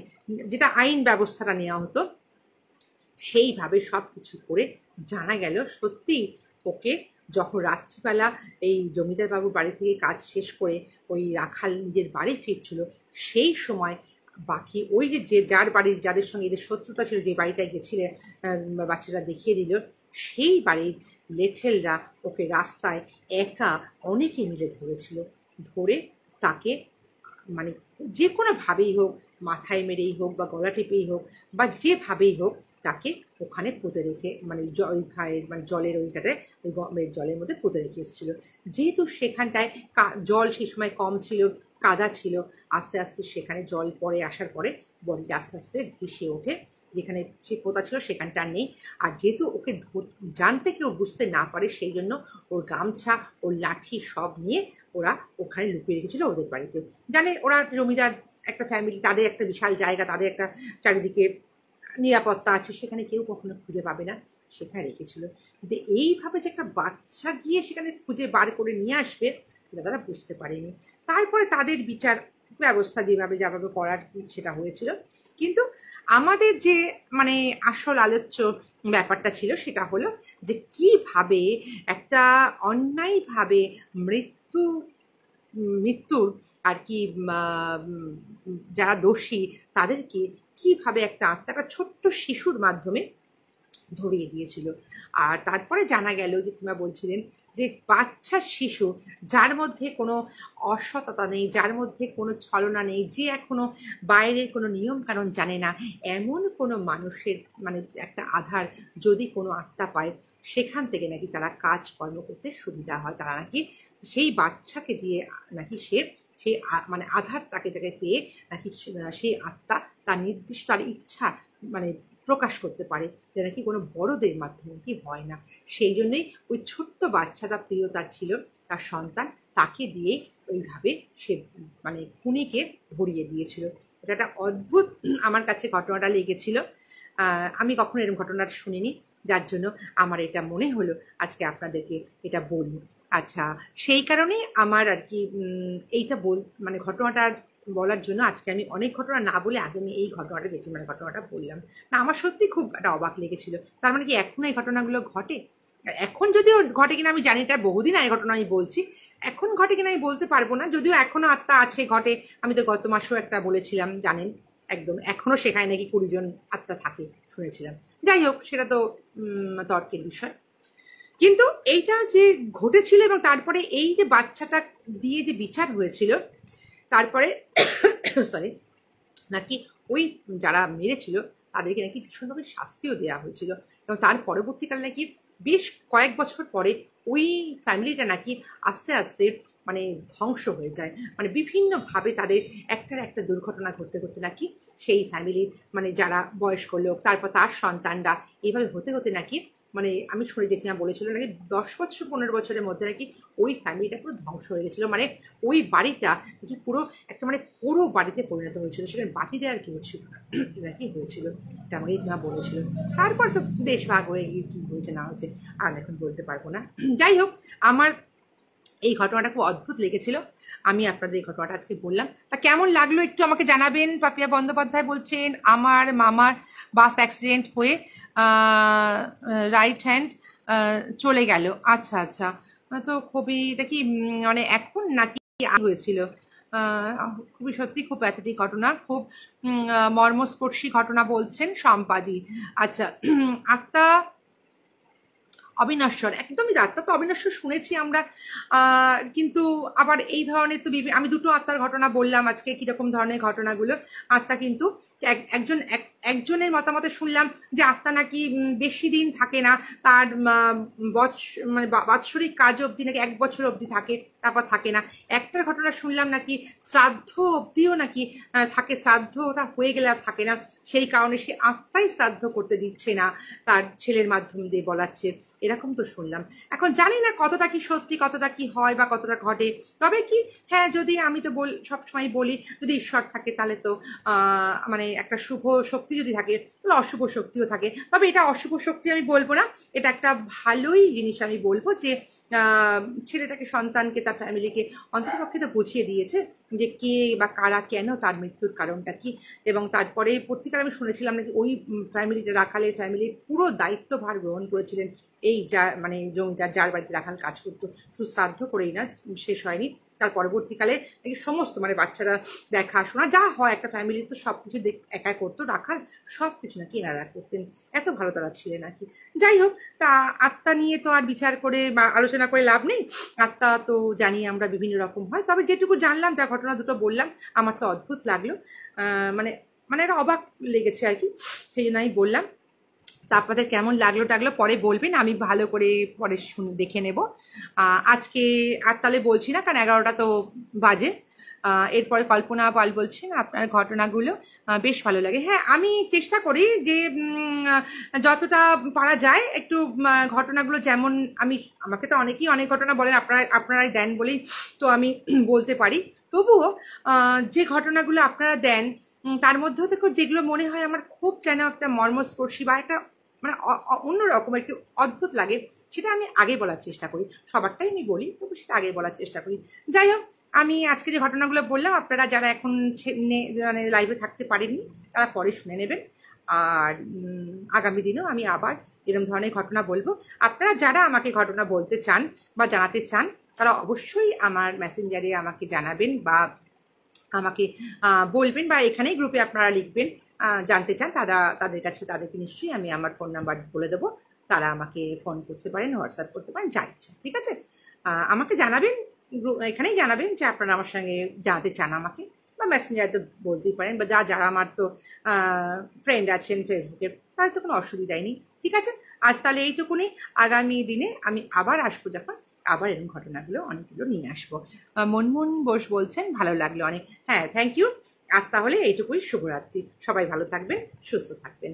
যেটা আইন ব্যবস্থাটা নেওয়া হতো, সেইভাবে সব কিছু করে জানা গেল সত্যি ওকে যখন রাত্রিবেলা এই জমিদার বাবুর বাড়ি থেকে কাজ শেষ করে ওই রাখাল নিজের বাড়ি ফিরছিল, সেই সময় বাকি ওই যে যার বাড়ির যাদের সঙ্গে এদের শত্রুতা ছিল, যে বাড়িটায় গেছিলেন বাচ্চারা দেখিয়ে দিল, সেই বাড়ির লেঠেলরা ওকে রাস্তায় একা অনেকে মিলে ধরেছিল। ধরে তাকে মানে যে কোনোভাবেই হোক, মাথায় মেরেই হোক বা গলা টিপেই হোক বা যেভাবেই হোক, তাকে ওখানে পুঁতে রেখে মানে মানে জলের ওইখানে ওই জলের মধ্যে পুঁতে রেখে এসেছিলো। যেহেতু সেখানটায় জল সেই সময় কম ছিল, কাদা ছিল, আস্তে আস্তে সেখানে জল পরে আসার পরে বডিটা আস্তে আস্তে ভেসে ওঠে, যেখানে সে পোতা ছিল সেখানটা আর নেই। আর যেহেতু ওকে জানতে কেউ বুঝতে না পারে, সেই জন্য ওর গামছা, ওর লাঠি সব নিয়ে ওরা ওখানে লুকিয়ে রেখেছিল ওদের বাড়িতে। জানে ওরা জমিদার একটা ফ্যামিলি, তাদের একটা বিশাল জায়গা, তাদের একটা চারিদিকে নিরাপত্তা আছে, সেখানে কেউ কখনো খুঁজে পাবে না, সেখানে রেখেছিল। কিন্তু এইভাবে যে একটা বাচ্চা গিয়ে সেখানে খুঁজে বার করে নিয়ে আসবে, এটা তারা বুঝতে পারেনি। তারপরে তাদের বিচার ব্যবস্থা যেভাবে যেভাবে করার সেটা হয়েছিল। কিন্তু আমাদের যে মানে আসল আলোচ্য ব্যাপারটা ছিল সেটা হলো যে কিভাবে একটা অন্যায়ভাবে মৃত্যুর আর কি যারা দোষী তাদেরকে কিভাবে একটা আত্মাটা ছোট্ট শিশুর মাধ্যমে ধরিয়ে দিয়েছিল। আর তারপরে জানা গেল যে কিংবা বলছিলেন যে বাচ্চা শিশু, যার মধ্যে কোনো অসততা নেই, যার মধ্যে কোনো ছলনা নেই, যে এখনো বাইরের কোনো নিয়ম কানুন জানে না, এমন কোনো মানুষের মানে একটা আধার যদি কোনো আত্মা পায়, সেখান থেকে নাকি তারা কাজকর্ম করতে সুবিধা হয়। তারা নাকি সেই বাচ্চাকে দিয়ে নাকি সেই মানে আধার তাকে পেয়ে নাকি সেই আত্মা তার নির্দিষ্ট আর ইচ্ছা মানে প্রকাশ করতে পারে, যেটা নাকি কোনো বড়দের মাধ্যমে কি হয় না। সেই জন্যই ওই ছোট্ট বাচ্চাটা প্রিয় তার ছিল, তার সন্তান, তাকে দিয়ে ওইভাবে সে মানে খুনিকে ধরিয়ে দিয়েছিল। এটা একটা অদ্ভুত আমার কাছে ঘটনাটা লেগেছিল। আমি কখনো এরকম ঘটনাটা শুনিনি, যার জন্য আমার এটা মনে হলো আজকে আপনাদেরকে এটা বলি। আচ্ছা, সেই কারণেই আমার আর কি এইটা মানে ঘটনাটা বলার জন্য আজকে আমি অনেক ঘটনা না বলে আগে আমি এই ঘটনাটা জেঠিমার ঘটনাটা বললাম। না, আমার সত্যি খুব একটা অবাক লেগেছিল। তার মানে কি এখনো এই ঘটনাগুলো ঘটে? এখন যদিও ঘটে কিনা আমি জানি, এটা বহুদিন আগে ঘটনা আমি বলছি, এখন ঘটে কিনা আমি বলতে পারবো না, যদিও এখনো আত্মা আছে, ঘটে। আমি তো গত মাসেও একটা বলেছিলাম, জানেন, একদম এখনো সেখানে নাকি 20 জন আত্মা থাকে শুনেছিলাম। যাই হোক, সেটা তো তর্কের বিষয়। কিন্তু এইটা যে ঘটেছিল এবং তারপরে এই যে বাচ্চাটা দিয়ে যে বিচার হয়েছিল, তারপরে সরি নাকি ওই যারা মেরেছিল তাদেরকে নাকি ভীষণভাবে শাস্তিও দেওয়া হয়েছিল। এবং তার পরবর্তীকালে নাকি বেশ কয়েক বছর পরে ওই ফ্যামিলিটা নাকি আস্তে আস্তে মানে ধ্বংস হয়ে যায়। মানে বিভিন্নভাবে তাদের একটার একটা দুর্ঘটনা ঘটতে ঘটতে নাকি সেই ফ্যামিলির মানে যারা বয়স্ক লোক, তারপর তার সন্তানরা, এইভাবে হতে হতে নাকি মানে আমি শুনে জেঠিমা বলেছিল নাকি 10 বছর 15 বছরের মধ্যে নাকি ওই ফ্যামিলিটা পুরো ধ্বংস হয়ে গেছিলো। মানে ওই বাড়িটা নাকি পুরো একটা মানে পুরো বাড়িতে পরিণত হয়েছিল, সেখানে বাতি দেওয়ার কেউ ছিল না, এটা কি হয়েছিল, এটা আমাকে জেঠিমা বলেছিল। তারপর তো দেশ ভাগ হয়ে গিয়ে কী হয়েছে না হয়েছে আর এখন বলতে পারবো না। যাই হোক, আমার এই ঘটনাটা খুব অদ্ভুত লেগেছিল, আমি আপনাদের এই ঘটনাটা আজকে বললাম। তা কেমন লাগলো একটু আমাকে জানাবেন। পাপিয়া বন্দ্যোপাধ্যায় বলছেন, আমার মামার বাস অ্যাক্সিডেন্ট হয়ে রাইট হ্যান্ড চলে গেল। আচ্ছা আচ্ছা, তো খুবই এটা কি মানে এখন নাকি হয়েছিল? খুবই সত্যি খুব প্যাথেটিক ঘটনা, খুব মর্মস্পর্শী ঘটনা বলছেন সম্পাদি। আচ্ছা, আত্মা অবিনশ্বর, একদমই আত্মা তো অবিনশ্বর শুনেছি আমরা, কিন্তু আবার এই ধরনের তো আমি দুটো আত্মার ঘটনা বললাম আজকে, কিরকম ধরনের ঘটনাগুলো। আত্মা কিন্তু একজনের মতামতে শুনলাম যে আত্মা নাকি বেশি দিন থাকে না, তার মানে বাৎসরিক কাজ অবধি নাকি 1 বছর অবধি থাকে, তারপর থাকে না। একটার ঘটনা শুনলাম নাকি শ্রাদ্ধ অবধিও নাকি থাকে, শ্রাদ্ধটা হয়ে গেলে আর থাকে না, সেই কারণে সে আত্মাই শ্রাদ্ধ করতে দিচ্ছে না, তার ছেলের মাধ্যম দিয়ে বলাচ্ছে, এরকম তো শুনলাম। এখন জানি না কতটা কি সত্যি, কতটা কি হয় বা কতটা ঘটে। তবে কি, হ্যাঁ, যদি আমি তো সবসময় বলি যদি ঈশ্বর থাকে তাহলে তো মানে একটা শুভ শক্তি যদি থাকে তাহলে অশুভ শক্তিও থাকে। তবে এটা অশুভ শক্তি আমি বলবো না, এটা একটা ভালোই জিনিস আমি বলবো যে ছেলেটাকে, সন্তানকে, তার ফ্যামিলিকে অন্ততপক্ষে তো বুঝিয়ে দিয়েছে যে কে বা কারা কেন তার মৃত্যুর কারণটা কি। এবং তারপরে পত্রিকার আমি শুনেছিলাম নাকি ওই ফ্যামিলিতে, রাখালের ফ্যামিলির পুরো দায়িত্বভার গ্রহণ করেছিলেন এই মানে জমিদার যার বাড়িতে রাখাল কাজ করতো, শুধু শ্রাদ্ধ করেই না, শেষ হয়নি, তার পরবর্তীকালে সমস্ত মানে বাচ্চারা দেখাশোনা যা হয় একটা ফ্যামিলির, তো সব কিছু একা করতো রাখাল, সব কিছু নাকি এনারা করতেন, এত ভালো তারা ছিলেন আর কি। যাই হোক, তা আত্মা নিয়ে তো আর বিচার করে বা আলোচনা করে লাভ নেই, আত্মা তো জানি আমরা বিভিন্ন রকম হয়, তবে যেটুকু জানলাম, যা ঘটনা দুটো বললাম, আমার তো অদ্ভুত লাগলো, মানে মানে একটা অবাক লেগেছে আর কি, সেই জন্য আমি বললাম। তা আপনাদের কেমন লাগলো টাগলো পরে বলবেন, আমি ভালো করে পরে দেখে নেব। আজকে আর তাহলে বলছি না, কারণ 11টা তো বাজে। এরপরে কল্পনা পাল বলছেন আপনার ঘটনাগুলো বেশ ভালো লাগে। হ্যাঁ, আমি চেষ্টা করি যে যতটা পারা যায় একটু ঘটনাগুলো, যেমন আমাকে তো অনেকেই অনেক ঘটনা বলেন, আপনারাই দেন বলেই তো আমি বলতে পারি। তবুও যে ঘটনাগুলো আপনারা দেন তার মধ্যেও দেখো যেগুলো মনে হয় আমার খুব যেন একটা মর্মস্পর্শী বা একটা মানে অন্যরকম একটু অদ্ভুত লাগে, সেটা আমি আগে বলার চেষ্টা করি। সবারটাই আমি বলি, তবু সেটা আগে বলার চেষ্টা করি। যাই হোক, আমি আজকে যে ঘটনাগুলো বললাম, আপনারা যারা এখন মানে লাইভে থাকতে পারেননি তারা পরে শুনে নেবেন। আর আগামী দিনেও আমি আবার এরকম ধরনের ঘটনা বলবো। আপনারা যারা আমাকে ঘটনা বলতে চান বা জানাতে চান, তারা অবশ্যই আমার মেসেঞ্জারে আমাকে জানাবেন বা আমাকে বলবেন, বা এখানেই গ্রুপে আপনারা লিখবেন জানতে চান, তাদের কাছে তাদেরকে নিশ্চয়ই আমি আমার ফোন নাম্বার বলে দেবো, তারা আমাকে ফোন করতে পারেন, হোয়াটসঅ্যাপ করতে পারেন, যা ইচ্ছা। ঠিক আছে, আমাকে জানাবেন, এখানেই জানাবেন যে আপনারা আমার সঙ্গে জানাতে চান আমাকে, বা মেসেঞ্জারে তো বলতেই পারেন, বা যারা আমার তো ফ্রেন্ড আছেন ফেসবুকের, তাদের তো কোনো অসুবিধাই নেই। ঠিক আছে, আজ তাহলে এইটুকুনি। আগামী দিনে আমি আবার আসবো, যখন আবার এরকম ঘটনাগুলো অনেকগুলো নিয়ে আসবো। মনমোহন বোস বলছেন ভালো লাগলো অনেক। হ্যাঁ, থ্যাংক ইউ। আজ তাহলে এইটুকুই, শুভরাত্রি। সবাই ভালো থাকবেন, সুস্থ থাকবেন।